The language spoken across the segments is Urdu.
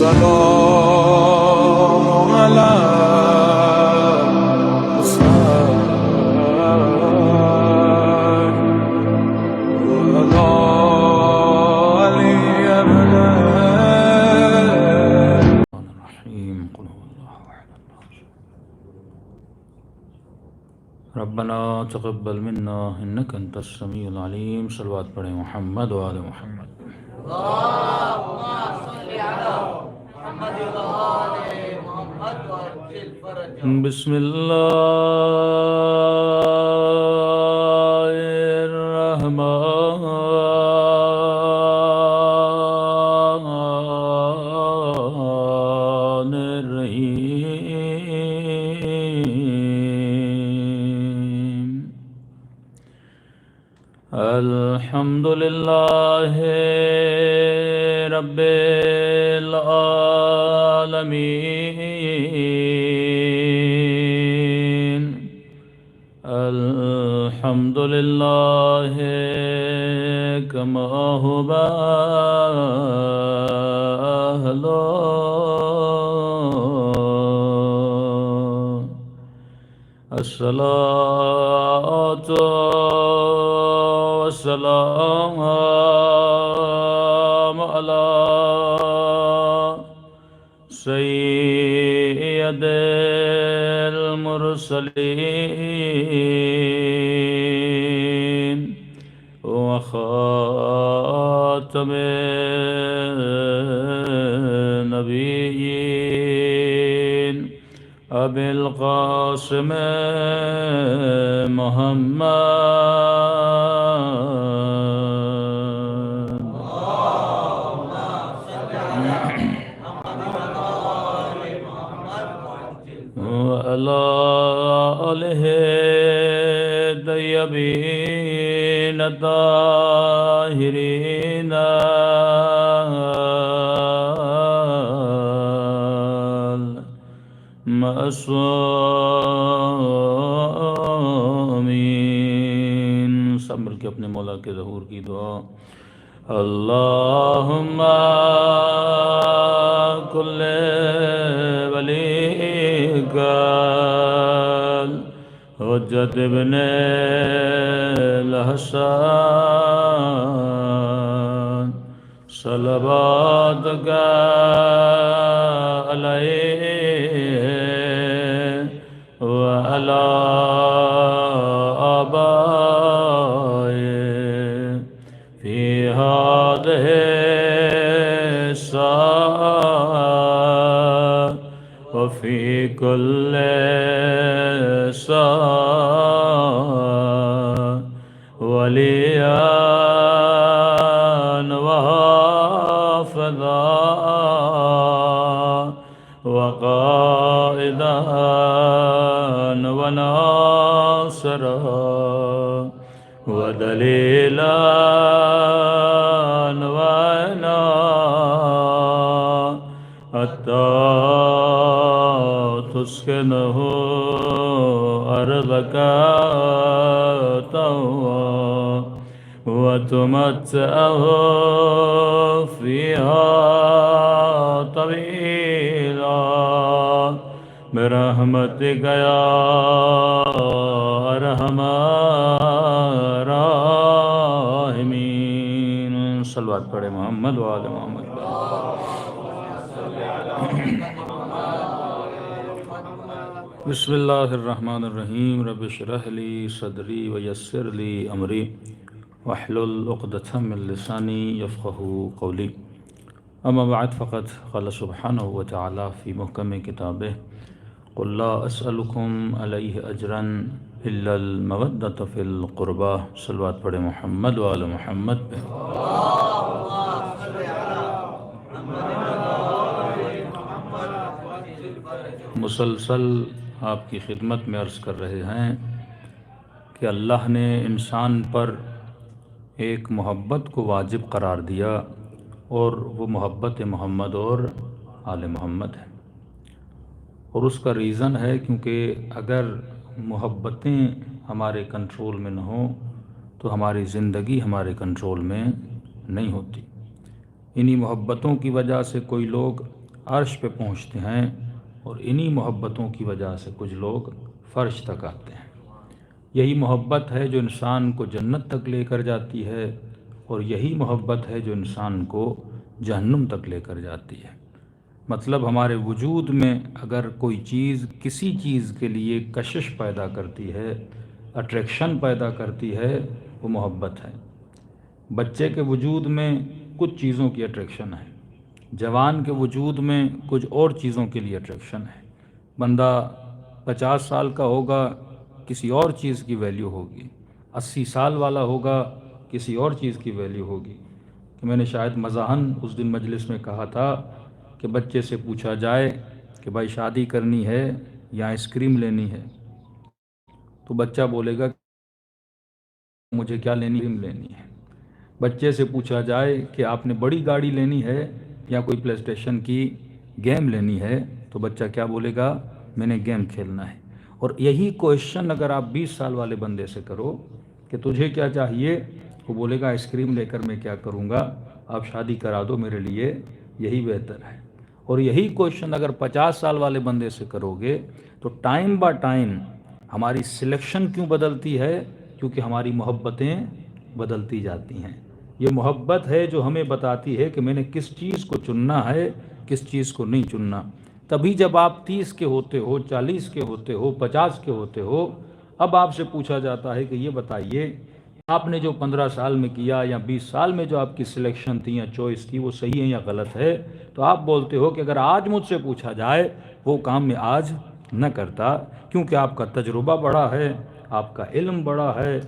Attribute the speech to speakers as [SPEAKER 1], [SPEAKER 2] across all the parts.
[SPEAKER 1] السلام على حسين وعلى علي بن الرحيم قل هو الله احد الله ربنا تقبل منا انك انت السميع العليم صلوات پڑھیں محمد وآل محمد بسم الله الرحمن الرحيم الحمد لله رب العالمين الحمد لله كما هو أهله الصلاة والسلام على سيد المرسلين وخاتم النبيين أبي القاسم محمد وعلى آله الطيبين الطاهرين المعصومين سب مل کے اپنے مولا کے ظہور کی دعا اللہم کل ولیک حجت ابن الحسن صلواتک علیہ وعلى آبائه في هذه الساعة وفي كل ساعة وليا وحافظا وقائدا وناصرا ودليلا وعنا حتى تسكنه أرضك طوعا وتمتعه فيها طويلا برحمتك يا ارحم الراحمین صلوات پڑھے محمد وآل محمد بسم اللہ الرحمن الرحیم رب اشرح لی صدری ویسر لی امری واحلل عقدۃ من لسانی یفقهوا قولی اما بعد فقد قال سبحانہ وتعالی فی محکم کتابہ قل لا اسألکم علیہ اجرا الا المودۃ فی القربى صلوات پڑھے محمد وآل محمد پہ مسلسل آپ کی خدمت میں عرض کر رہے ہیں کہ اللہ نے انسان پر ایک محبت کو واجب قرار دیا اور وہ محبت محمد اور آل محمد ہے، اور اس کا ریزن ہے کیونکہ اگر محبتیں ہمارے کنٹرول میں نہ ہوں تو ہماری زندگی ہمارے کنٹرول میں نہیں ہوتی۔ انہی محبتوں کی وجہ سے کوئی لوگ عرش پہ پہنچتے ہیں، اور انہی محبتوں کی وجہ سے کچھ لوگ فرش تک آتے ہیں۔ یہی محبت ہے جو انسان کو جنت تک لے کر جاتی ہے، اور یہی محبت ہے جو انسان کو جہنم تک لے کر جاتی ہے۔ مطلب ہمارے وجود میں اگر کوئی چیز کسی چیز کے لیے کشش پیدا کرتی ہے، اٹریکشن پیدا کرتی ہے، وہ محبت ہے۔ بچے کے وجود میں کچھ چیزوں کی اٹریکشن ہے، جوان کے وجود میں کچھ اور چیزوں کے لیے اٹریکشن ہے۔ بندہ 50 سال کا ہوگا، کسی اور چیز کی ویلیو ہوگی، 80 سال والا ہوگا، کسی اور چیز کی ویلیو ہوگی۔ کہ میں نے شاید مزاحاً اس دن مجلس میں کہا تھا کہ بچے سے پوچھا جائے کہ بھائی شادی کرنی ہے یا آئس کریم لینی ہے، تو بچہ بولے گا مجھے کیا لینی ہے۔ بچے سے پوچھا جائے کہ آپ نے بڑی گاڑی لینی ہے یا کوئی پلے اسٹیشن کی گیم لینی ہے، تو بچہ کیا بولے گا، میں نے گیم کھیلنا ہے۔ اور یہی کویشچن اگر آپ 20 سال والے بندے سے کرو کہ تجھے کیا چاہیے، وہ بولے گا آئس کریم لے کر میں کیا کروں گا، آپ شادی کرا دو میرے لیے، یہی بہتر ہے۔ اور یہی کویشچن اگر 50 سال والے بندے سے کرو گے تو ٹائم با ٹائم ہماری سلیکشن کیوں بدلتی ہے؟ کیونکہ ہماری محبتیں بدلتی جاتی ہیں۔ یہ محبت ہے جو ہمیں بتاتی ہے کہ میں نے کس چیز کو چننا ہے، کس چیز کو نہیں چننا۔ تبھی جب آپ 30 کے ہوتے ہو، 40 کے ہوتے ہو، 50 کے ہوتے ہو، اب آپ سے پوچھا جاتا ہے کہ یہ بتائیے آپ نے جو 15 سال میں کیا یا 20 سال میں جو آپ کی سلیکشن تھی یا چوائس تھی وہ صحیح ہے یا غلط ہے، تو آپ بولتے ہو کہ اگر آج مجھ سے پوچھا جائے وہ کام میں آج نہ کرتا، کیونکہ آپ کا تجربہ بڑا ہے، آپ کا علم بڑا ہے۔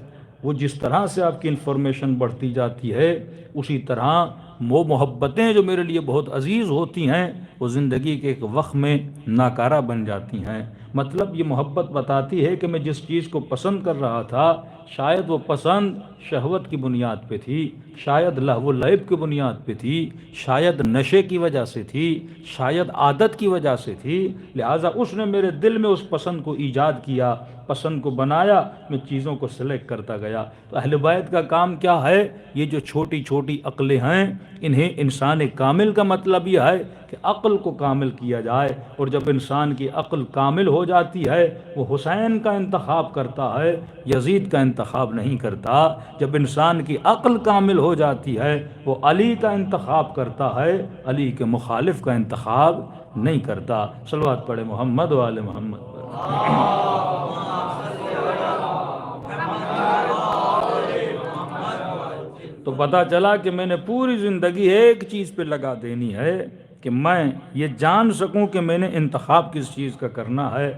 [SPEAKER 1] وہ جس طرح سے آپ کی انفارمیشن بڑھتی جاتی ہے، اسی طرح وہ محبتیں جو میرے لیے بہت عزیز ہوتی ہیں وہ زندگی کے ایک وقت میں ناکارہ بن جاتی ہیں۔ مطلب یہ محبت بتاتی ہے کہ میں جس چیز کو پسند کر رہا تھا، شاید وہ پسند شہوت کی بنیاد پہ تھی، شاید لہو و لعب کی بنیاد پہ تھی، شاید نشے کی وجہ سے تھی، شاید عادت کی وجہ سے تھی، لہٰذا اس نے میرے دل میں اس پسند کو ایجاد کیا، پسند کو بنایا، میں چیزوں کو سلیکٹ کرتا گیا۔ تو اہل بیت کا کام کیا ہے؟ یہ جو چھوٹی چھوٹی عقلیں ہیں، انہیں انسان کامل کا مطلب یہ ہے کہ عقل کو کامل کیا جائے، اور جب انسان کی عقل کامل ہو جاتی ہے وہ حسین کا انتخاب کرتا ہے، یزید کا انتخاب نہیں کرتا۔ جب انسان کی عقل کامل ہو جاتی ہے وہ علی کا انتخاب کرتا ہے، علی کے مخالف کا انتخاب نہیں کرتا۔ صلوات پڑھے محمد و آل محمد پر۔ تو پتہ چلا کہ میں نے پوری زندگی ایک چیز پہ لگا دینی ہے کہ میں یہ جان سکوں کہ میں نے انتخاب کس چیز کا کرنا ہے،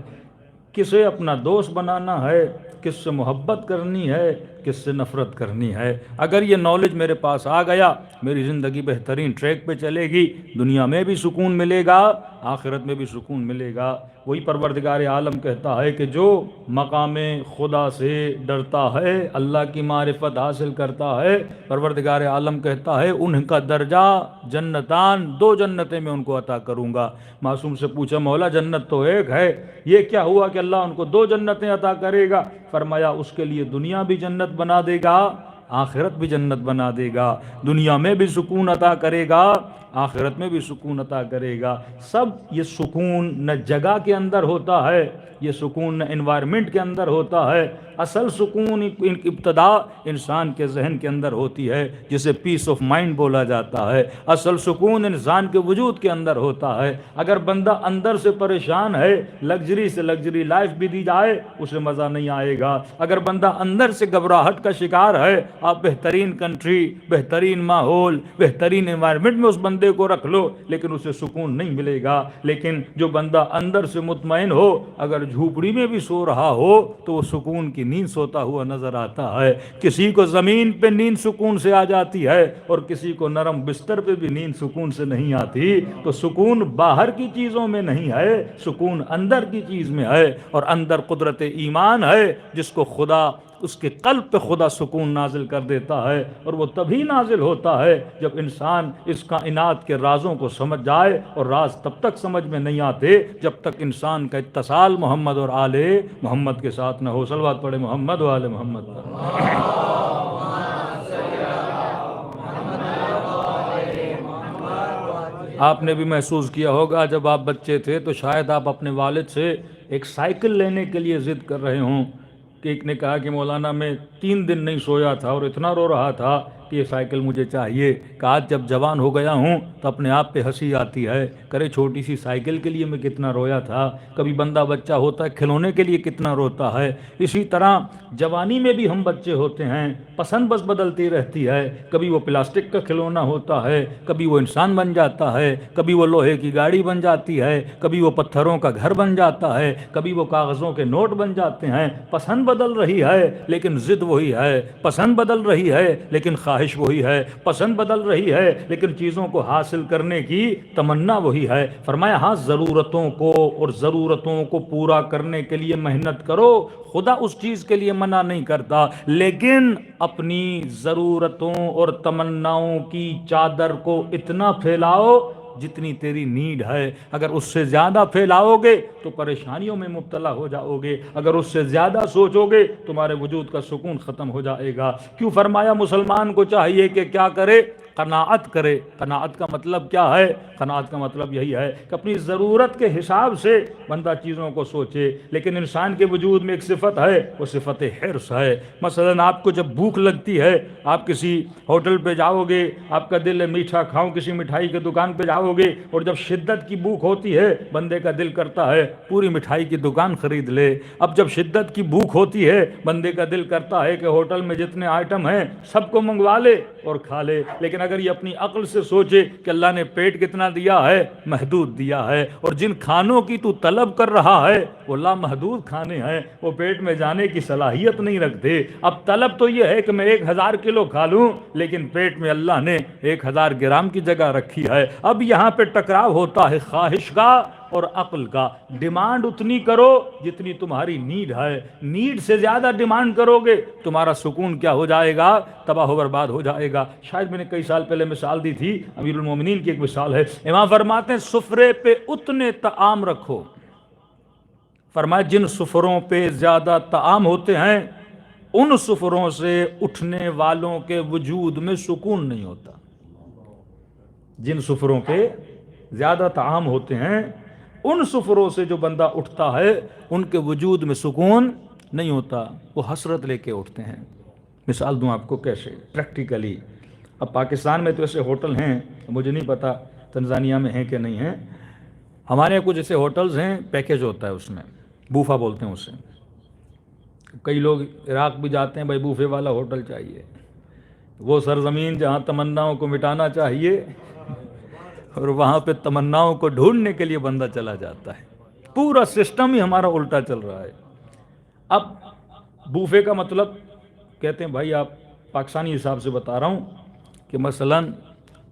[SPEAKER 1] کسے اپنا دوست بنانا ہے، کس سے محبت کرنی ہے، کس سے نفرت کرنی ہے۔ اگر یہ نالج میرے پاس آ گیا، میری زندگی بہترین ٹریک پہ چلے گی، دنیا میں بھی سکون ملے گا، آخرت میں بھی سکون ملے گا۔ وہی پروردگار عالم کہتا ہے کہ جو مقام خدا سے ڈرتا ہے، اللہ کی معرفت حاصل کرتا ہے، پروردگار عالم کہتا ہے ان کا درجہ جنتان، 2 جنتیں میں ان کو عطا کروں گا۔ معصوم سے پوچھا مولا جنت تو ایک ہے، یہ کیا ہوا کہ اللہ ان کو 2 جنتیں عطا کرے گا؟ فرمایا اس کے لیے دنیا بھی جنت بنا دے گا، آخرت بھی جنت بنا دے گا، دنیا میں بھی سکون عطا کرے گا، آخرت میں بھی سکون عطا کرے گا۔ سب یہ سکون نہ جگہ کے اندر ہوتا ہے، یہ سکون نہ انوائرمنٹ کے اندر ہوتا ہے، اصل سکون ابتدا انسان کے ذہن کے اندر ہوتی ہے، جسے پیس آف مائنڈ بولا جاتا ہے۔ اصل سکون انسان کے وجود کے اندر ہوتا ہے۔ اگر بندہ اندر سے پریشان ہے، لگژری سے لگژری لائف بھی دی جائے اسے مزہ نہیں آئے گا۔ اگر بندہ اندر سے گھبراہٹ کا شکار ہے، آپ بہترین کنٹری، بہترین ماحول، بہترین انوائرمنٹ میں اس بندے کو رکھ لو لیکن اسے سکون نہیں ملے گا۔ لیکن جو بندہ اندر سے مطمئن ہو، اگر جھوپڑی میں بھی سو رہا ہو تو وہ سکون کی نیند سوتا ہوا نظر آتا ہے۔ کسی کو زمین پہ نیند سکون سے آ جاتی ہے اور کسی کو نرم بستر پہ بھی نیند سکون سے نہیں آتی۔ تو سکون باہر کی چیزوں میں نہیں ہے، سکون اندر کی چیز میں ہے، اور اندر قدرت ایمان ہے جس کو خدا اس کے قلب پہ خدا سکون نازل کر دیتا ہے، اور وہ تبھی نازل ہوتا ہے جب انسان اس کائنات کے رازوں کو سمجھ جائے، اور راز تب تک سمجھ میں نہیں آتے جب تک انسان کا اتصال محمد اور آل محمد کے ساتھ نہ ہو۔ صلوات پڑھے محمد و آل محمد پر۔ آپ نے بھی محسوس کیا ہوگا جب آپ بچے تھے تو شاید آپ اپنے والد سے ایک سائیکل لینے کے لیے ضد کر رہے ہوں کہ ایک نے کہا کہ مولانا میں 3 دن نہیں سویا تھا اور اتنا رو رہا تھا کہ یہ سائیکل مجھے چاہیے، کہ آج جب جوان ہو گیا ہوں تو اپنے آپ پہ ہنسی آتی ہے، کرے چھوٹی سی سائیکل کے لیے میں کتنا رویا تھا۔ کبھی بندہ بچہ ہوتا ہے کھلونے کے لیے کتنا روتا ہے۔ اسی طرح جوانی میں بھی ہم بچے ہوتے ہیں، پسند بس بدلتی رہتی ہے، کبھی وہ پلاسٹک کا کھلونا ہوتا ہے، کبھی وہ انسان بن جاتا ہے، کبھی وہ لوہے کی گاڑی بن جاتی ہے، کبھی وہ پتھروں کا گھر بن جاتا ہے، کبھی وہ کاغذوں کے نوٹ بن جاتے ہیں۔ پسند بدل رہی ہے لیکن ضد وہی ہے، پسند بدل رہی ہے لیکن خواہش وہی ہے، پسند بدل رہی ہے لیکن چیزوں کو حاصل کرنے کی تمنا وہی ہے۔ فرمایا ہاں ضرورتوں کو اور ضرورتوں کو پورا کرنے کے لیے محنت کرو، خدا اس چیز کے لیے منع نہیں کرتا، لیکن اپنی ضرورتوں اور تمناؤں کی چادر کو اتنا پھیلاؤ جتنی تیری نیڈ ہے۔ اگر اس سے زیادہ پھیلاؤ گے تو پریشانیوں میں مبتلا ہو جاؤ گے، اگر اس سے زیادہ سوچو گے تمہارے وجود کا سکون ختم ہو جائے گا۔ کیوں فرمایا مسلمان کو چاہیے کہ کیا کرے؟ قناعت کرے۔ قناعت کا مطلب کیا ہے؟ قناعت کا مطلب یہی ہے کہ اپنی ضرورت کے حساب سے بندہ چیزوں کو سوچے، لیکن انسان کے وجود میں ایک صفت ہے، وہ صفت حرص ہے۔ مثلا آپ کو جب بھوک لگتی ہے، آپ کسی ہوٹل پہ جاؤ گے، آپ کا دل ہے میٹھا کھاؤں، کسی مٹھائی کی دکان پہ جاؤ گے، اور جب شدت کی بھوک ہوتی ہے بندے کا دل کرتا ہے پوری مٹھائی کی دکان خرید لے۔ اب جب شدت کی بھوک ہوتی ہے بندے کا دل کرتا ہے کہ ہوٹل میں جتنے آئٹم ہیں سب کو منگوا لے اور کھا لے۔ لیکن اگر یہ اپنی عقل سے سوچے کہ اللہ نے پیٹ کتنا دیا ہے، محدود دیا ہے، اور جن کھانوں کی تو طلب کر رہا ہے وہ لامحدود کھانے ہیں، وہ پیٹ میں جانے کی صلاحیت نہیں رکھتے۔ اب طلب تو یہ ہے کہ میں 1000 کلو کھا لوں، لیکن پیٹ میں اللہ نے 1000 گرام کی جگہ رکھی ہے۔ اب یہاں پہ ٹکراؤ ہوتا ہے خواہش کا اور عقل کا۔ ڈیمانڈ اتنی کرو جتنی تمہاری نیڈ ہے، نیڈ سے زیادہ ڈیمانڈ کرو گے تمہارا سکون کیا ہو جائے گا؟ تباہ و برباد ہو جائے گا۔ شاید میں نے کئی سال پہلے مثال دی تھی، امیر المومنین کی ایک مثال ہے۔ امام فرماتے ہیں سفرے پہ اتنے طعام رکھو، فرمایا جن سفروں پہ زیادہ طعام ہوتے ہیں ان سفروں سے اٹھنے والوں کے وجود میں سکون نہیں ہوتا۔ جن سفروں پہ زیادہ طعام ہوتے ہیں ان سفروں سے جو بندہ اٹھتا ہے ان کے وجود میں سکون نہیں ہوتا، وہ حسرت لے کے اٹھتے ہیں۔ مثال دوں آپ کو کیسے پریکٹیکلی۔ اب پاکستان میں تو ایسے ہوٹل ہیں، مجھے نہیں پتا تنزانیہ میں ہیں کہ نہیں ہیں، ہمارے یہاں کچھ ایسے ہوٹلز ہیں پیکیج ہوتا ہے، اس میں بوفا بولتے ہیں اسے۔ کئی لوگ عراق بھی جاتے ہیں، بھائی بوفے والا ہوٹل چاہیے، وہ سرزمین جہاں تمناؤں کو مٹانا چاہیے، اور وہاں پہ تمناؤں کو ڈھونڈنے کے لیے بندہ چلا جاتا ہے۔ پورا سسٹم ہی ہمارا الٹا چل رہا ہے۔ اب بوفے کا مطلب کہتے ہیں بھائی، آپ پاکستانی حساب سے بتا رہا ہوں کہ مثلاً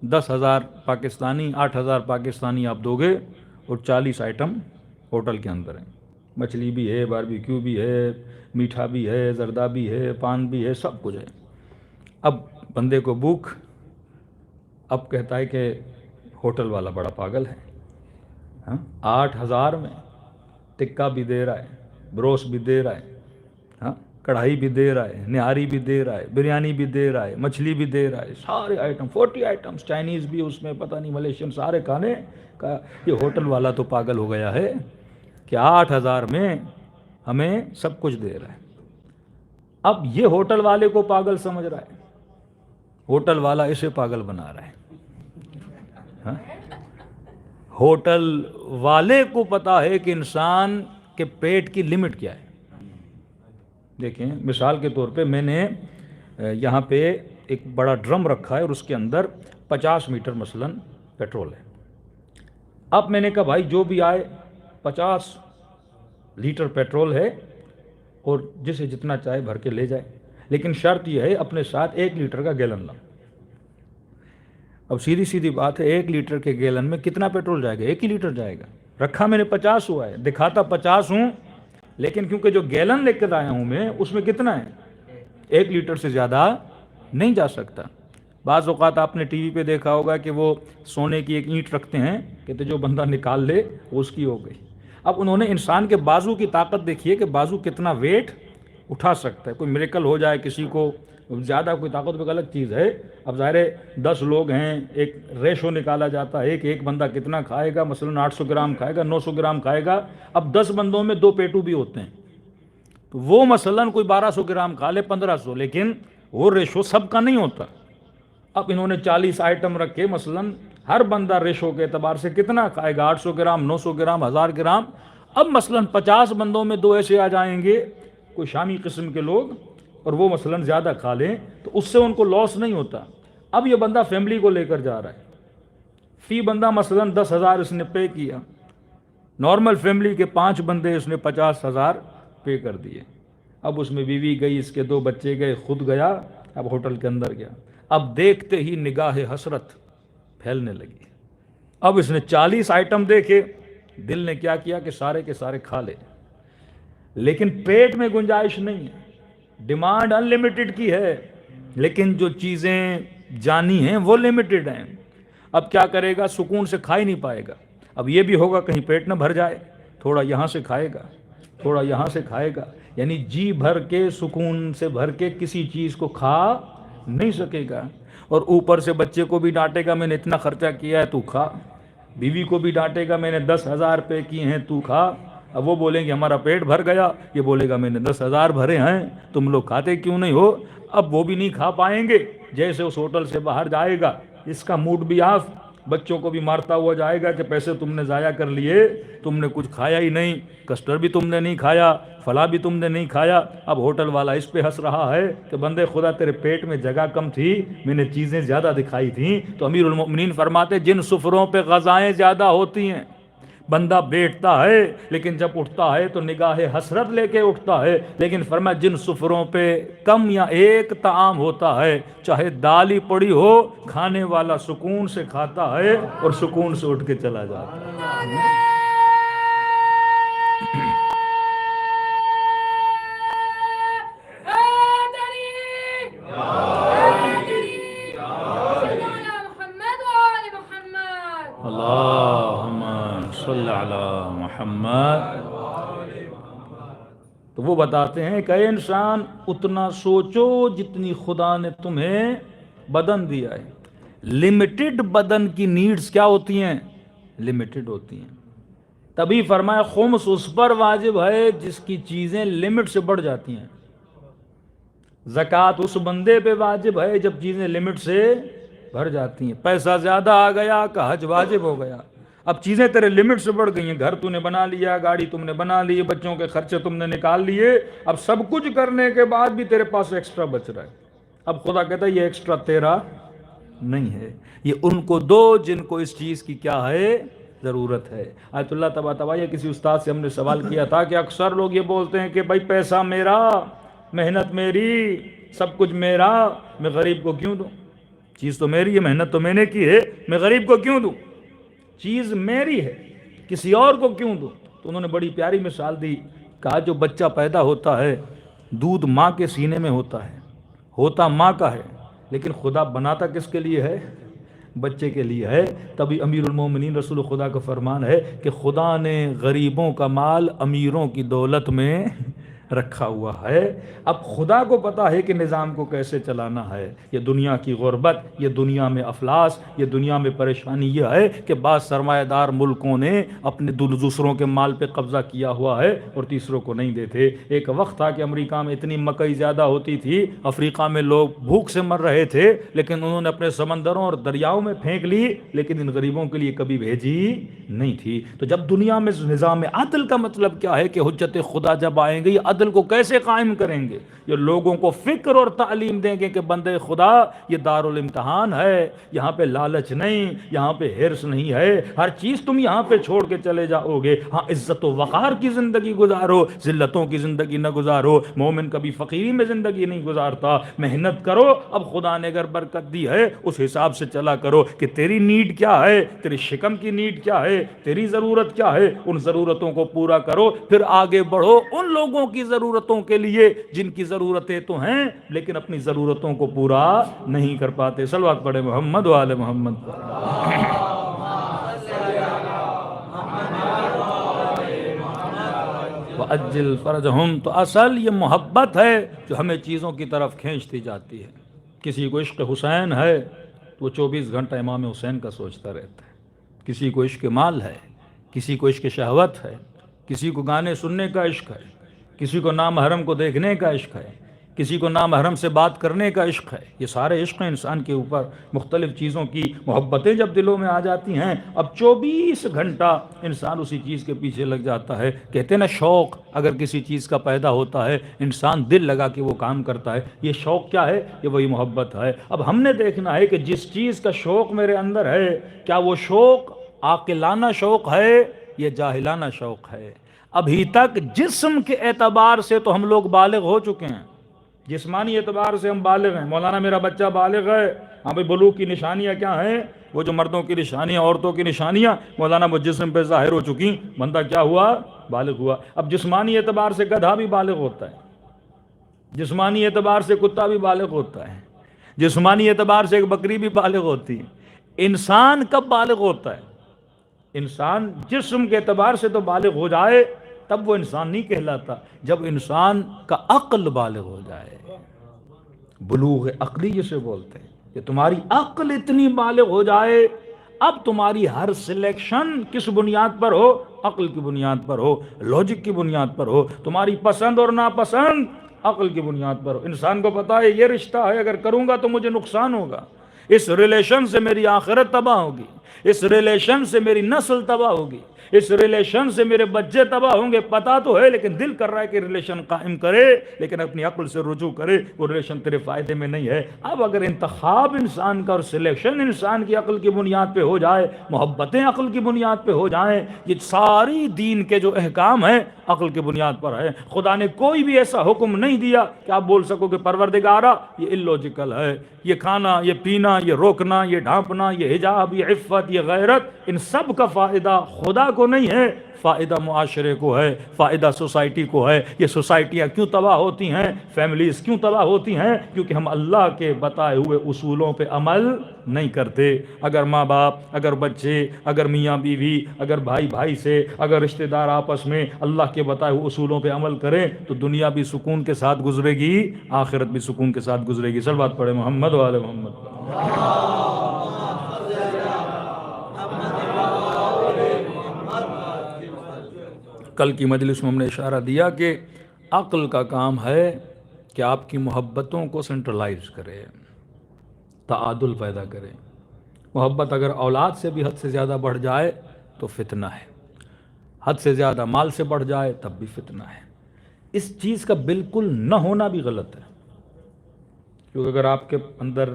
[SPEAKER 1] 10,000 پاکستانی 8,000 پاکستانی آپ دو گے اور 40 آئٹم ہوٹل کے اندر ہیں، مچھلی بھی ہے، باربیکیو بھی ہے، میٹھا بھی ہے، زردہ بھی ہے، پان بھی ہے، سب کچھ ہے۔ اب بندے کو بھوک، اب کہتا ہے کہ ہوٹل والا بڑا پاگل ہے، 8,000 میں ٹکا بھی دے رہا ہے، بروس بھی دے رہا ہے، کڑھائی بھی دے رہا ہے، نہاری بھی دے رہا ہے، بریانی بھی دے رہا ہے، مچھلی بھی دے رہا ہے، سارے آئٹم 40 آئٹمس، چائنیز بھی اس میں، پتہ نہیں ملیشین، سارے کھانے کا۔ یہ ہوٹل والا تو پاگل ہو گیا ہے کہ 8,000 میں ہمیں سب کچھ دے رہا ہے۔ اب یہ ہوٹل والے کو پاگل سمجھ رہا ہے، ہوٹل والا اسے پاگل بنا رہا ہے۔ ہوٹل والے کو پتا ہے کہ انسان کے پیٹ کی لمٹ کیا ہے۔ دیکھیں مثال کے طور پہ میں نے یہاں پہ ایک بڑا ڈرم رکھا ہے اور اس کے اندر 50 لیٹر مثلاً پیٹرول ہے۔ اب میں نے کہا بھائی جو بھی آئے 50 لیٹر پیٹرول ہے اور جسے جتنا چاہے بھر کے لے جائے، لیکن شرط یہ ہے اپنے ساتھ 1 لیٹر کا گیلن لاؤ۔ اب سیدھی سیدھی بات ہے، 1 لیٹر کے گیلن میں کتنا پیٹرول جائے گا؟ 1 ہی لیٹر جائے گا۔ رکھا میں نے 50 ہوا ہے، دکھاتا 50 ہوں، لیکن کیونکہ جو گیلن لے کر آیا ہوں میں اس میں کتنا ہے؟ 1 لیٹر سے زیادہ نہیں جا سکتا۔ بعض اوقات آپ نے ٹی وی پہ دیکھا ہوگا کہ وہ سونے کی ایک اینٹ رکھتے ہیں، کہتے جو بندہ نکال لے وہ اس کی ہو گئی۔ اب انہوں نے انسان کے بازو کی طاقت دیکھی ہے کہ بازو کتنا ویٹ اٹھا سکتا ہے۔ کوئی میریکل ہو جائے، کسی کو زیادہ کوئی طاقت بھی غلط چیز ہے. اب ظاہر ہے 10 لوگ ہیں، ایک ریشو نکالا جاتا ہے کہ ایک بندہ کتنا کھائے گا، مثلا 800 گرام کھائے گا، 900 گرام کھائے گا. اب 10 بندوں میں 2 پیٹو بھی ہوتے ہیں، تو وہ مثلا کوئی 1200 گرام کھا لے، 1500، لیکن وہ ریشو سب کا نہیں ہوتا. اب انہوں نے 40 آئٹم رکھے، مثلا ہر بندہ ریشو کے اعتبار سے کتنا کھائے گا، 800 گرام، 900 گرام، 1000 گرام. اب مثلا 50 بندوں میں 2 ایسے آ جائیں گے کوئی شامی قسم کے لوگ، اور وہ مثلا زیادہ کھا لیں تو اس سے ان کو لاس نہیں ہوتا. اب یہ بندہ فیملی کو لے کر جا رہا ہے، فی بندہ مثلا 10,000 اس نے پے کیا، نارمل فیملی کے 5 بندے اس نے 50,000 پے کر دیے. اب اس میں بیوی گئی، اس کے 2 بچے گئے، خود گیا، اب ہوٹل کے اندر گیا. اب دیکھتے ہی نگاہ حسرت پھیلنے لگی. اب اس نے 40 آئٹم دیکھے، دل نے کیا کیا کہ سارے کے سارے کھا لے، لیکن پیٹ میں گنجائش نہیں ہے. ڈیمانڈ ان لمیٹڈ کی ہے، لیکن جو چیزیں جانی ہیں وہ لمیٹڈ ہیں. اب کیا کرے گا، سکون سے کھا ہی نہیں پائے گا. اب یہ بھی ہوگا کہیں پیٹ نہ بھر جائے، تھوڑا یہاں سے کھائے گا، تھوڑا یہاں سے کھائے گا، یعنی جی بھر کے سکون سے بھر کے کسی چیز کو کھا نہیں سکے گا. اور اوپر سے بچے کو بھی ڈانٹے گا، میں نے اتنا خرچہ کیا ہے تو کھا. بیوی کو بھی ڈانٹے گا، میں نے 10,000 پے کیے ہیں تو کھا. اب وہ بولیں گے ہمارا پیٹ بھر گیا، یہ بولے گا میں نے 10,000 بھرے ہیں، تم لوگ کھاتے کیوں نہیں ہو. اب وہ بھی نہیں کھا پائیں گے. جیسے اس ہوٹل سے باہر جائے گا، اس کا موڈ بھی آف، بچوں کو بھی مارتا ہوا جائے گا کہ پیسے تم نے ضائع کر لیے، تم نے کچھ کھایا ہی نہیں، کسٹرڈ بھی تم نے نہیں کھایا، فلاں بھی تم نے نہیں کھایا. اب ہوٹل والا اس پہ ہنس رہا ہے کہ بندے خدا تیرے پیٹ میں جگہ کم تھی، میں نے چیزیں زیادہ دکھائی تھیں. تو امیر المؤمنین فرماتے جن سفروں پہ غذائیں زیادہ ہوتی ہیں، بندہ بیٹھتا ہے لیکن جب اٹھتا ہے تو نگاہ حسرت لے کے اٹھتا ہے. لیکن فرمایا جن سفروں پہ کم یا ایک طعام ہوتا ہے، چاہے دال ہی پڑی ہو، کھانے والا سکون سے کھاتا ہے اور سکون سے اٹھ کے چلا جاتا ہے. اللہم صلی علی محمد. تو وہ بتاتے ہیں کہ اے انسان اتنا سوچو جتنی خدا نے تمہیں بدن دیا ہے. لمیٹڈ بدن کی نیڈز کیا ہوتی ہیں؟ لمیٹڈ ہوتی ہیں. تبھی فرمایا خمس اس پر واجب ہے جس کی چیزیں لمٹ سے بڑھ جاتی ہیں. زکوٰۃ اس بندے پہ واجب ہے جب چیزیں لمٹ سے بڑھ جاتی ہیں. پیسہ زیادہ آ گیا کہ حج واجب ہو گیا. اب چیزیں تیرے لمٹ سے بڑھ گئی ہیں، گھر تو نے بنا لیا، گاڑی تم نے بنا لی، بچوں کے خرچے تم نے نکال لیے، اب سب کچھ کرنے کے بعد بھی تیرے پاس ایکسٹرا بچ رہا ہے. اب خدا کہتا ہے یہ ایکسٹرا تیرا نہیں ہے، یہ ان کو دو جن کو اس چیز کی کیا ہے، ضرورت ہے. آیت اللہ تبا یہ کسی استاد سے ہم نے سوال کیا تھا کہ اکثر لوگ یہ بولتے ہیں کہ بھائی پیسہ میرا، محنت میری، سب کچھ میرا، میں غریب کو کیوں دوں؟ چیز تو میری ہے، محنت تو میں نے کی ہے، میں غریب کو کیوں دوں؟ چیز میری ہے، کسی اور کو کیوں دوں؟ تو انہوں نے بڑی پیاری مثال دی، کہا جو بچہ پیدا ہوتا ہے دودھ ماں کے سینے میں ہوتا ماں کا ہے، لیکن خدا بناتا کس کے لیے ہے؟ بچے کے لیے ہے. تبھی امیر المومنین رسول خدا کا فرمان ہے کہ خدا نے غریبوں کا مال امیروں کی دولت میں رکھا ہوا ہے. اب خدا کو پتا ہے کہ نظام کو کیسے چلانا ہے. یہ دنیا کی غربت، یہ دنیا میں افلاس، یہ دنیا میں پریشانی یہ ہے کہ بعض سرمایہ دار ملکوں نے اپنے دوسروں کے مال پہ قبضہ کیا ہوا ہے اور تیسروں کو نہیں دیتے. ایک وقت تھا کہ امریکہ میں اتنی مکئی زیادہ ہوتی تھی، افریقہ میں لوگ بھوک سے مر رہے تھے، لیکن انہوں نے اپنے سمندروں اور دریاؤں میں پھینک لی، لیکن ان غریبوں کے لیے کبھی بھیجی نہیں تھی. تو جب دنیا میں نظام عدل کا مطلب کیا ہے کہ حجت خدا جب آئیں گے، عدل کو کیسے قائم کریں گے؟ یہ لوگوں کو فکر اور تعلیم دیں گے کہ بندے خدا یہ دارالامتحان ہے، یہاں پہ لالچ نہیں، یہاں پہ ہرس نہیں ہے، ہر چیز تم یہاں پہ چھوڑ کے چلے جاؤ گے. ہاں عزت و وقار کی زندگی گزارو، ذلتوں کی زندگی نہ گزارو. مومن کبھی فقیری میں زندگی نہیں گزارتا. محنت کرو، اب خدا نے اگر برکت دی ہے اس حساب سے چلا کرو کہ تیری نیڈ کیا ہے، تیری شکم کی نیڈ کیا ہے، تیری ضرورت کیا ہے، ان ضرورتوں کو پورا کرو. پھر آگے بڑھو ان لوگوں کی ضرورتوں کے لیے جن کی ضرورتیں تو ہیں لیکن اپنی ضرورتوں کو پورا نہیں کر پاتے. صلوات پڑھے محمد و آل محمد پر. وَأَجِّلْ فَرَجَهُمْ، تو اصل یہ محبت ہے جو ہمیں چیزوں کی طرف کھینچتی جاتی ہے۔ کسی کو عشق حسین ہے تو وہ 24 گھنٹہ امام حسین کا سوچتا رہتا ہے، کسی کو عشق مال ہے، کسی کو عشق شہوت ہے، کسی کو گانے سننے کا عشق ہے، کسی کو نامحرم کو دیکھنے کا عشق ہے، کسی کو نامحرم سے بات کرنے کا عشق ہے۔ یہ سارے عشق ہیں انسان کے اوپر، مختلف چیزوں کی محبتیں جب دلوں میں آ جاتی ہیں، اب 24 گھنٹہ انسان اسی چیز کے پیچھے لگ جاتا ہے۔ کہتے ہیں نا شوق اگر کسی چیز کا پیدا ہوتا ہے، انسان دل لگا کے وہ کام کرتا ہے۔ یہ شوق کیا ہے؟ یہ وہی محبت ہے۔ اب ہم نے دیکھنا ہے کہ جس چیز کا شوق میرے اندر ہے، کیا وہ شوق عاقلانہ شوق ہے یا جاہلانہ شوق ہے؟ ابھی تک جسم کے اعتبار سے تو ہم لوگ بالغ ہو چکے ہیں، جسمانی اعتبار سے ہم بالغ ہیں۔ مولانا میرا بچہ بالغ ہے، ہاں بھائی بلوغ کی نشانیاں کیا ہیں؟ وہ جو مردوں کی نشانیاں، عورتوں کی نشانیاں، مولانا وہ جسم پہ ظاہر ہو چکی، بندہ کیا ہوا؟ بالغ ہوا۔ اب جسمانی اعتبار سے گدھا بھی بالغ ہوتا ہے، جسمانی اعتبار سے کتا بھی بالغ ہوتا ہے، جسمانی اعتبار سے ایک بکری بھی بالغ ہوتی ہے۔ انسان کب بالغ ہوتا ہے؟ انسان جسم کے اعتبار سے تو بالغ ہو جائے تب وہ انسان نہیں کہلاتا، جب انسان کا عقل بالغ ہو جائے، بلوغ عقلی جسے بولتے ہیں، کہ تمہاری عقل اتنی بالغ ہو جائے، اب تمہاری ہر سلیکشن کس بنیاد پر ہو؟ عقل کی بنیاد پر ہو، لوجک کی بنیاد پر ہو، تمہاری پسند اور ناپسند عقل کی بنیاد پر ہو۔ انسان کو پتا ہے یہ رشتہ ہے، اگر کروں گا تو مجھے نقصان ہوگا، اس ریلیشن سے میری آخرت تباہ ہوگی، اس ریلیشن سے میری نسل تباہ ہوگی، اس ریلیشن سے میرے بچے تباہ ہوں گے۔ پتا تو ہے لیکن دل کر رہا ہے کہ ریلیشن قائم کرے، لیکن اپنی عقل سے رجوع کرے، وہ ریلیشن تیرے فائدے میں نہیں ہے۔ اب اگر انتخاب انسان کا اور سلیکشن انسان کی عقل کی بنیاد پہ ہو جائے، محبتیں عقل کی بنیاد پہ ہو جائیں، یہ ساری دین کے جو احکام ہیں عقل کی بنیاد پر ہے۔ خدا نے کوئی بھی ایسا حکم نہیں دیا کہ آپ بول سکو کہ پروردگارا یہ illogical ہے، یہ کھانا، یہ پینا، یہ روکنا، یہ ڈھانپنا، یہ حجاب، یہ عفت، یہ غیرت، ان سب کا فائدہ خدا کو نہیں ہے، فائدہ معاشرے کو ہے، فائدہ سوسائٹی کو ہے۔ یہ سوسائٹیاں کیوں تباہ ہوتی ہیں، فیملیز کیوں تباہ ہوتی ہیں؟ کیونکہ ہم اللہ کے بتائے ہوئے اصولوں پہ عمل نہیں کرتے۔ اگر ماں باپ، اگر بچے، اگر میاں بیوی، اگر بھائی بھائی سے، اگر رشتہ دار آپس میں اللہ کے بتائے ہوئے اصولوں پہ عمل کریں تو دنیا بھی سکون کے ساتھ گزرے گی، آخرت بھی سکون کے ساتھ گزرے گی۔ صلوات پڑھے محمد و آل محمد۔ کل کی مجلس میں ہم نے اشارہ دیا کہ عقل کا کام ہے کہ آپ کی محبتوں کو سینٹرلائز کرے، تعادل پیدا کرے۔ محبت اگر اولاد سے بھی حد سے زیادہ بڑھ جائے تو فتنہ ہے، حد سے زیادہ مال سے بڑھ جائے تب بھی فتنہ ہے۔ اس چیز کا بالکل نہ ہونا بھی غلط ہے، کیونکہ اگر آپ کے اندر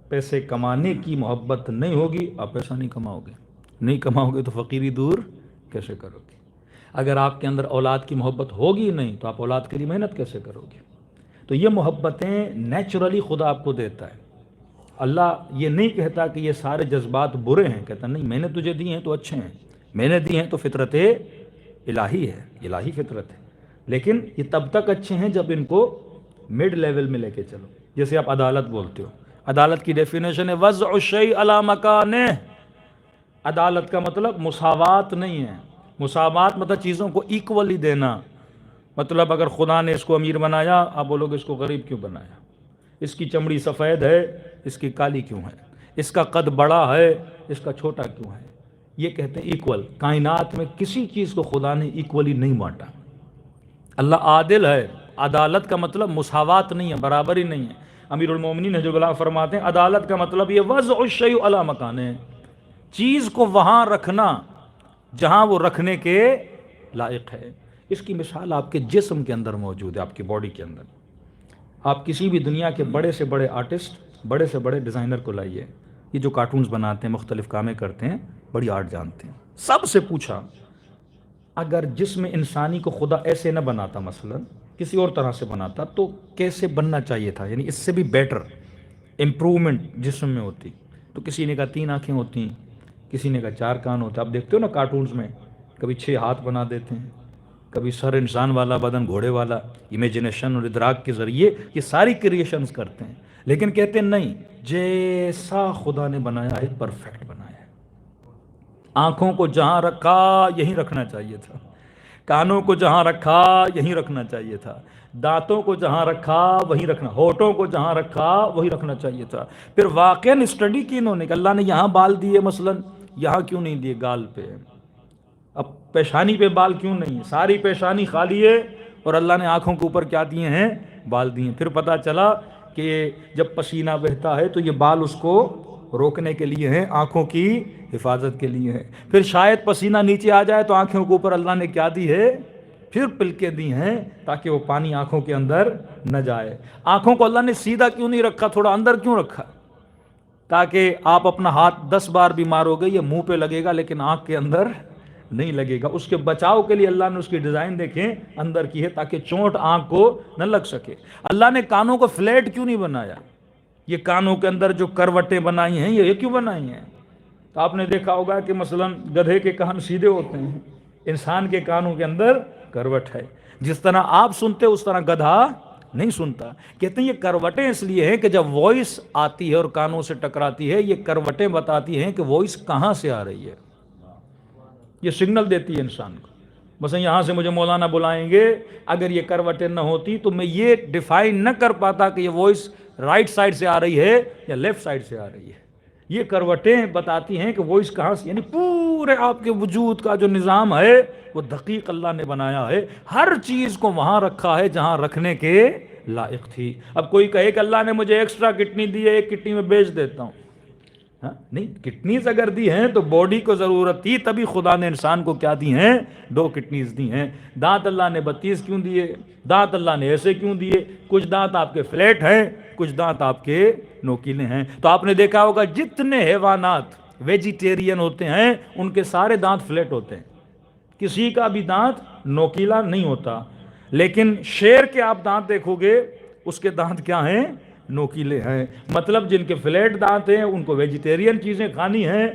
[SPEAKER 1] پیسے کمانے کی محبت نہیں ہوگی، آپ پیسہ نہیں کماؤ گے، نہیں کماؤ گے تو فقیری دور کیسے کرو گے؟ اگر آپ کے اندر اولاد کی محبت ہوگی نہیں تو آپ اولاد کے لیے محنت کیسے کرو گے؟ تو یہ محبتیں نیچرلی خدا آپ کو دیتا ہے۔ اللہ یہ نہیں کہتا کہ یہ سارے جذبات برے ہیں، کہتا نہیں، میں نے تجھے دی ہیں تو اچھے ہیں، میں نے دی ہیں تو فطرت الہی ہے، الہی فطرت ہے، لیکن یہ تب تک اچھے ہیں جب ان کو مڈ لیول میں لے کے چلو۔ جیسے آپ عدالت بولتے ہو، عدالت کی ڈیفینیشن ہے وضع الشیء علی مکانہ۔ عدالت کا مطلب مساوات نہیں ہے، مساوات مطلب چیزوں کو ایکولی دینا۔ مطلب اگر خدا نے اس کو امیر بنایا، آپ بولو گے اس کو غریب کیوں بنایا؟ اس کی چمڑی سفید ہے، اس کی کالی کیوں ہے؟ اس کا قد بڑا ہے، اس کا چھوٹا کیوں ہے؟ یہ کہتے ہیں ایکول۔ کائنات میں کسی چیز کو خدا نے ایکولی نہیں بانٹا۔ اللہ عادل ہے۔ عدالت کا مطلب مساوات نہیں ہے، برابری نہیں ہے۔ امیر المومنین حجر اللہ فرماتے ہیں عدالت کا مطلب یہ وضع الشیء علی مکانہ، چیز کو وہاں رکھنا جہاں وہ رکھنے کے لائق ہے۔ اس کی مثال آپ کے جسم کے اندر موجود ہے، آپ کی باڈی کے اندر۔ آپ کسی بھی دنیا کے بڑے سے بڑے آرٹسٹ، بڑے سے بڑے ڈیزائنر کو لائیے، یہ جو کارٹونز بناتے ہیں، مختلف کامیں کرتے ہیں، بڑی آرٹ جانتے ہیں، سب سے پوچھا اگر جسم انسانی کو خدا ایسے نہ بناتا، مثلا کسی اور طرح سے بناتا، تو کیسے بننا چاہیے تھا؟ یعنی اس سے بھی بیٹر امپرومنٹ جسم میں ہوتی۔ تو کسی نے کہا 3 آنکھیں ہوتی، کسی نے کہا 4 کان ہوتے۔ آپ دیکھتے ہو نا کارٹونز میں، کبھی 6 ہاتھ بنا دیتے ہیں، کبھی سر انسان والا، بدن گھوڑے والا۔ امیجنیشن اور ادراک کے ذریعے یہ ساری کریشنز کرتے ہیں، لیکن کہتے ہیں نہیں، جیسا خدا نے بنایا ہے پرفیکٹ بنایا ہے۔ آنکھوں کو جہاں رکھا یہیں رکھنا چاہیے تھا، کانوں کو جہاں رکھا یہیں رکھنا چاہیے تھا، دانتوں کو جہاں رکھا وہیں رکھنا، ہونٹوں کو جہاں رکھا وہی رکھنا چاہیے تھا۔ پھر واقعاً اسٹڈی کی انہوں نے کہ اللہ نے یہاں بال دیے، مثلا یہاں کیوں نہیں دیے گال پہ، اب پیشانی پہ بال کیوں نہیں ہے، ساری پیشانی خالی ہے اور اللہ نے آنکھوں کے اوپر کیا دیے ہیں، بال دیے ہیں۔ پھر پتہ چلا کہ جب پسینہ بہتا ہے تو یہ بال اس کو روکنے کے لیے ہیں، آنکھوں کی حفاظت کے لیے ہیں۔ پھر شاید پسینہ نیچے آ جائے تو آنکھوں کے اوپر اللہ نے کیا دی ہے، پھر پلکیں دی ہیں تاکہ وہ پانی آنکھوں کے اندر نہ جائے۔ آنکھوں کو اللہ نے سیدھا کیوں نہیں رکھا، تھوڑا اندر کیوں رکھا، تاکہ آپ اپنا ہاتھ 10 بار بھی مارو گے یہ منہ پہ لگے گا لیکن آنکھ کے اندر نہیں لگے گا۔ اس کے بچاؤ کے لیے اللہ نے اس کی ڈیزائن دیکھیں اندر کی ہے تاکہ چونٹ آنکھ کو نہ لگ سکے۔ اللہ نے کانوں کو فلیٹ کیوں نہیں بنایا، یہ کانوں کے اندر جو کروٹیں بنائی ہیں یہ کیوں بنائی ہیں؟ تو آپ نے دیکھا ہوگا کہ مثلا گدھے کے کان سیدھے ہوتے ہیں، انسان کے کانوں کے اندر کروٹ ہے، جس طرح آپ سنتے اس طرح گدھا نہیں سنتا۔ کہتے ہیں یہ کروٹیں اس لیے ہیں کہ جب وائس آتی ہے اور کانوں سے ٹکراتی ہے یہ کروٹیں بتاتی ہیں کہ وائس کہاں سے آ رہی ہے، یہ سگنل دیتی ہے انسان کو۔ مثلا یہاں سے مجھے مولانا بلائیں گے، اگر یہ کروٹیں نہ ہوتی تو میں یہ ڈیفائن نہ کر پاتا کہ یہ وائس رائٹ سائڈ سے آ رہی ہے یا لیفٹ سائڈ سے آ رہی ہے۔ یہ کروٹیں بتاتی ہیں کہ وائس کہاں سے، یعنی پورے آپ کے وجود کا جو نظام ہے وہ دقیق اللہ نے بنایا ہے، ہر چیز کو وہاں رکھا ہے جہاں رکھنے کے لائق تھی۔ اب کوئی کہے کہ اللہ نے مجھے ایکسٹرا کڈنی دی ہے، ایک کڈنی میں بیچ دیتا ہوں، نہیں، کڈنیز اگر دی ہیں تو باڈی کو ضرورت تھی، تبھی خدا نے انسان کو کیا دی ہیں، 2 کڈنیز دی ہیں۔ دانت اللہ نے 32 کیوں دیے، دانت اللہ نے ایسے کیوں دیے، کچھ دانت آپ کے فلیٹ ہیں، کچھ دانت آپ کے نوکیلے ہیں۔ تو آپ نے دیکھا ہوگا جتنے حیوانات ویجیٹیرین ہوتے ہیں ان کے سارے دانت فلیٹ ہوتے ہیں، کسی کا بھی دانت نوکیلا نہیں ہوتا، لیکن شیر کے آپ دانت دیکھو گے اس کے دانت کیا ہیں، نوکیلے ہیں۔ مطلب جن کے فلیٹ دانت ہیں ان کو ویجیٹیرین چیزیں کھانی ہیں،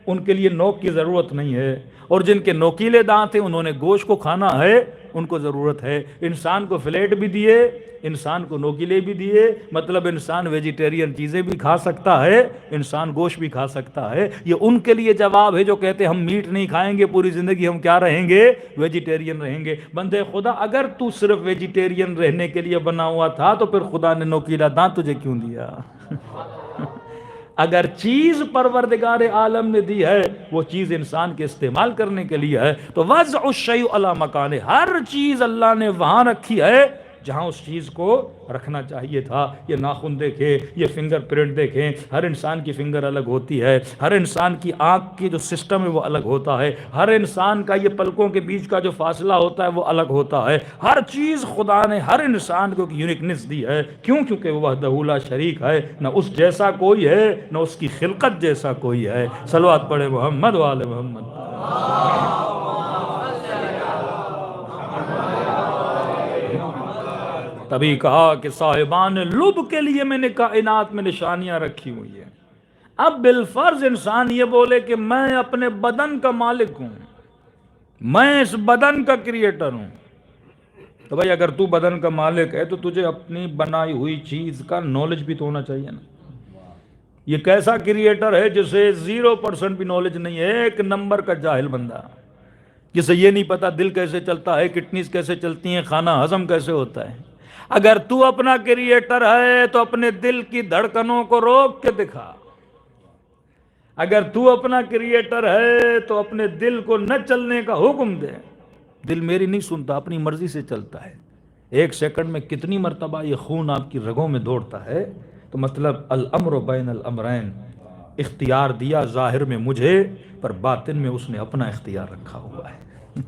[SPEAKER 1] ان کے لیے نوک کی ضرورت نہیں ہے، اور جن کے نوکیلے دانت ہیں انہوں نے گوشت کو کھانا ہے، ان کو ضرورت ہے۔ انسان کو فلیٹ بھی دیے، انسان کو نوکیلے بھی دیے، مطلب انسان ویجیٹیرین چیزیں بھی کھا سکتا ہے، انسان گوشت بھی کھا سکتا ہے۔ یہ ان کے لیے جواب ہے جو کہتے ہیں ہم میٹ نہیں کھائیں گے پوری زندگی، ہم کیا رہیں گے، ویجیٹیرین رہیں گے۔ بندے خدا اگر تو صرف ویجیٹیرین رہنے کے لیے بنا ہوا تھا تو پھر خدا نے نوکیلا دانت تجھے کیوں دیا؟ اگر چیز پروردگار عالم نے دی ہے وہ چیز انسان کے استعمال کرنے کے لیے ہے، تو وضع الشیء علی مکانہ، ہر چیز اللہ نے وہاں رکھی ہے جہاں اس چیز کو رکھنا چاہیے تھا۔ یہ ناخن دیکھیں، یہ فنگر پرنٹ دیکھیں، ہر انسان کی فنگر الگ ہوتی ہے، ہر انسان کی آنکھ کی جو سسٹم ہے وہ الگ ہوتا ہے، ہر انسان کا یہ پلکوں کے بیچ کا جو فاصلہ ہوتا ہے وہ الگ ہوتا ہے۔ ہر چیز خدا نے ہر انسان کو یونیکنس دی ہے، کیوں؟ کیونکہ وہ وحدہ لا شریک ہے، نہ اس جیسا کوئی ہے نہ اس کی خلقت جیسا کوئی ہے۔ صلوات پڑھے محمد و آل محمد۔ تبھی کہا کہ صاحبان لب کے لیے میں نے کائنات میں نشانیاں رکھی ہوئی ہیں۔ اب بالفرض انسان یہ بولے کہ میں اپنے بدن کا مالک ہوں، میں اس بدن کا کریٹر ہوں، تو بھائی اگر تو بدن کا مالک ہے تو تجھے اپنی بنائی ہوئی چیز کا نالج بھی تو ہونا چاہیے نا۔ یہ کیسا کریٹر ہے جسے 0% بھی نالج نہیں ہے، ایک نمبر کا جاہل بندہ، جسے یہ نہیں پتا دل کیسے چلتا ہے، کڈنیز کیسے چلتی ہیں، کھانا ہضم کیسے ہوتا ہے۔ اگر تو اپنا کریٹر ہے تو اپنے دل کی دھڑکنوں کو روک کے دکھا، اگر تو اپنا کریٹر ہے تو اپنے دل کو نہ چلنے کا حکم دے۔ دل میری نہیں سنتا، اپنی مرضی سے چلتا ہے، 1 سیکنڈ میں کتنی مرتبہ یہ خون آپ کی رگوں میں دوڑتا ہے۔ تو مطلب الامر بین الامرین، اختیار دیا ظاہر میں مجھے پر باطن میں اس نے اپنا اختیار رکھا ہوا ہے۔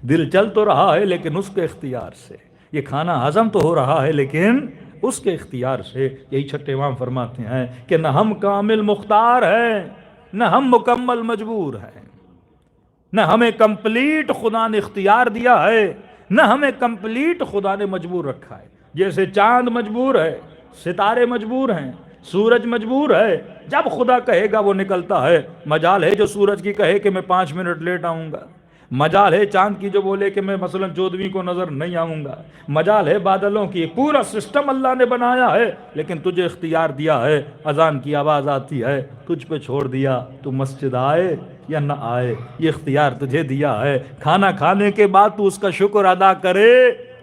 [SPEAKER 1] دل چل تو رہا ہے لیکن اس کے اختیار سے، یہ کھانا ہضم تو ہو رہا ہے لیکن اس کے اختیار سے۔ یہی چھٹے امام فرماتے ہیں کہ نہ ہم کامل مختار ہیں نہ ہم مکمل مجبور ہیں، نہ ہمیں کمپلیٹ خدا نے اختیار دیا ہے نہ ہمیں کمپلیٹ خدا نے مجبور رکھا ہے۔ جیسے چاند مجبور ہے، ستارے مجبور ہیں، سورج مجبور ہے، جب خدا کہے گا وہ نکلتا ہے۔ مجال ہے جو سورج کی کہے کہ میں 5 منٹ لیٹ آؤں گا، مجال ہے چاند کی جو بولے کہ میں مثلا 14ویں کو نظر نہیں آؤں گا، مجال ہے بادلوں کی، پورا سسٹم اللہ نے بنایا ہے، لیکن تجھے اختیار دیا ہے۔ اذان کی آواز آتی ہے، تجھ پہ چھوڑ دیا، تو مسجد آئے یا نہ آئے، یہ اختیار تجھے دیا ہے۔ کھانا کھانے کے بعد تو اس کا شکر ادا کرے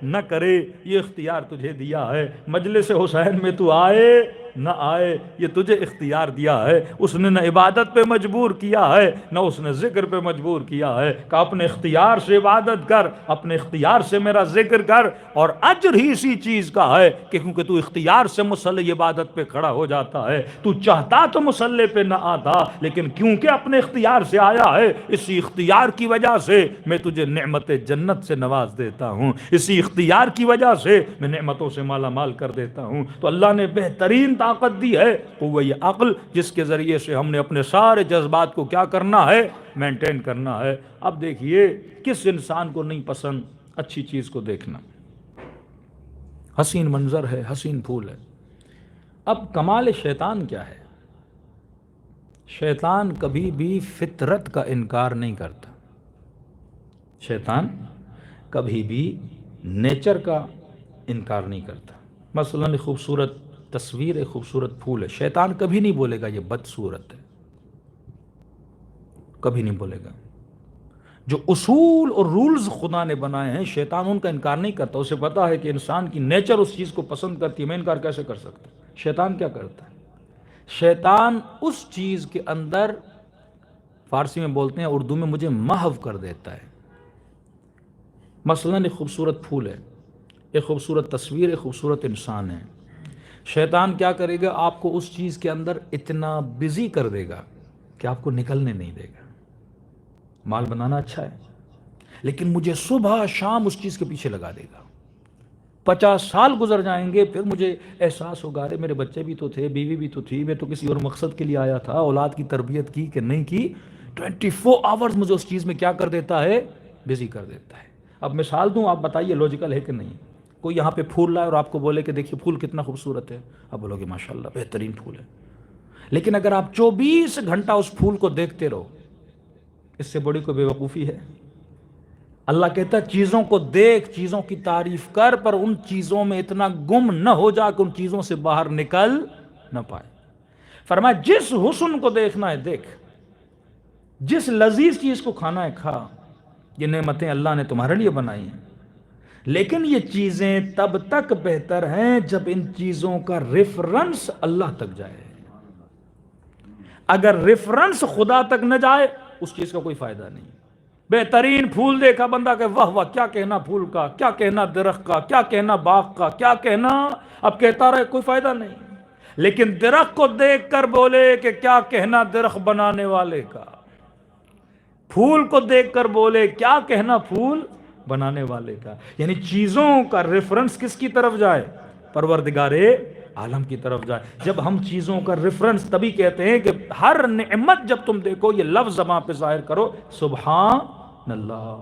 [SPEAKER 1] نہ کرے، یہ اختیار تجھے دیا ہے۔ مجلس حسین میں تو آئے نہ آئے، یہ تجھے اختیار دیا ہے۔ اس نے نہ عبادت پہ مجبور کیا ہے، نہ اس نے ذکر پہ مجبور کیا ہے کہ اپنے اختیار سے عبادت کر، اپنے اختیار سے میرا ذکر کر، اور اجر ہی اسی چیز کا ہے کہ کیونکہ تو اختیار سے مصلی عبادت پہ کھڑا ہو جاتا ہے۔ تو چاہتا تو مصلی پہ نہ آتا، لیکن کیونکہ اپنے اختیار سے آیا ہے، اسی اختیار کی وجہ سے میں تجھے نعمت جنت سے نواز دیتا ہوں، اسی اختیار کی وجہ سے میں نعمتوں سے مالا مال کر دیتا ہوں۔ تو اللہ نے بہترین طاقت دی ہے، قوہ عقل، جس کے ذریعے سے ہم نے اپنے سارے جذبات کو کیا کرنا ہے، مینٹین کرنا ہے۔ اب دیکھیے کس انسان کو نہیں پسند اچھی چیز کو دیکھنا، حسین منظر ہے، حسین پھول ہے۔ اب کمال شیطان کیا ہے؟ شیطان کبھی بھی فطرت کا انکار نہیں کرتا، شیطان کبھی بھی نیچر کا انکار نہیں کرتا۔ مثلا ایک خوبصورت تصویر، ایک خوبصورت پھول ہے، شیطان کبھی نہیں بولے گا یہ بدصورت ہے، کبھی نہیں بولے گا۔ جو اصول اور رولز خدا نے بنائے ہیں، شیطان ان کا انکار نہیں کرتا، اسے پتا ہے کہ انسان کی نیچر اس چیز کو پسند کرتی ہے، میں انکار کیسے کر سکتا؟ شیطان کیا کرتا ہے؟ شیطان اس چیز کے اندر، فارسی میں بولتے ہیں، اردو میں مجھے محو کر دیتا ہے۔ مثلا ایک خوبصورت پھول ہے، ایک خوبصورت تصویر، ایک خوبصورت انسان ہے، شیطان کیا کرے گا؟ آپ کو اس چیز کے اندر اتنا بزی کر دے گا کہ آپ کو نکلنے نہیں دے گا۔ مال بنانا اچھا ہے، لیکن مجھے صبح شام اس چیز کے پیچھے لگا دے گا۔ 50 سال گزر جائیں گے، پھر مجھے احساس ہوگا ارے میرے بچے بھی تو تھے، بیوی بھی تو تھی، میں تو کسی اور مقصد کے لیے آیا تھا، اولاد کی تربیت کی کہ نہیں کی۔ 24 آورز مجھے اس چیز میں کیا کر دیتا ہے؟ بزی کر دیتا ہے۔ اب مثال دوں، آپ بتائیے لاجیکل ہے کہ نہیں؟ کوئی یہاں پہ پھول لائے اور آپ کو بولے کہ دیکھیے پھول کتنا خوبصورت ہے، آپ بولو گے ماشاءاللہ بہترین پھول ہے، لیکن اگر آپ 24 گھنٹہ اس پھول کو دیکھتے رہو، اس سے بڑی کوئی بے وقوفی ہے؟ اللہ کہتا ہے چیزوں کو دیکھ، چیزوں کی تعریف کر، پر ان چیزوں میں اتنا گم نہ ہو جا کہ ان چیزوں سے باہر نکل نہ پائے۔ فرمایا جس حسن کو دیکھنا ہے دیکھ، جس لذیذ چیز کو کھانا ہے کھا، یہ نعمتیں اللہ نے تمہارے لیے بنائی ہیں، لیکن یہ چیزیں تب تک بہتر ہیں جب ان چیزوں کا ریفرنس اللہ تک جائے۔ اگر ریفرنس خدا تک نہ جائے اس چیز کا کوئی فائدہ نہیں۔ بہترین پھول دیکھا بندہ کہ واہ واہ، کیا کہنا پھول کا، کیا کہنا درخت کا، کیا کہنا باغ کا، کیا کہنا، اب کہتا رہے کوئی فائدہ نہیں۔ لیکن درخت کو دیکھ کر بولے کہ کیا کہنا درخت بنانے والے کا، پھول کو دیکھ کر بولے کیا کہنا پھول بنانے والے کا۔ یعنی چیزوں کا ریفرنس کس کی طرف جائے؟ پروردگار عالم کی طرف جائے۔ جب ہم چیزوں کا ریفرنس تبھی کہتے ہیں کہ ہر نعمت جب تم دیکھو یہ لفظ زبان پہ ظاہر کرو سبحان اللہ،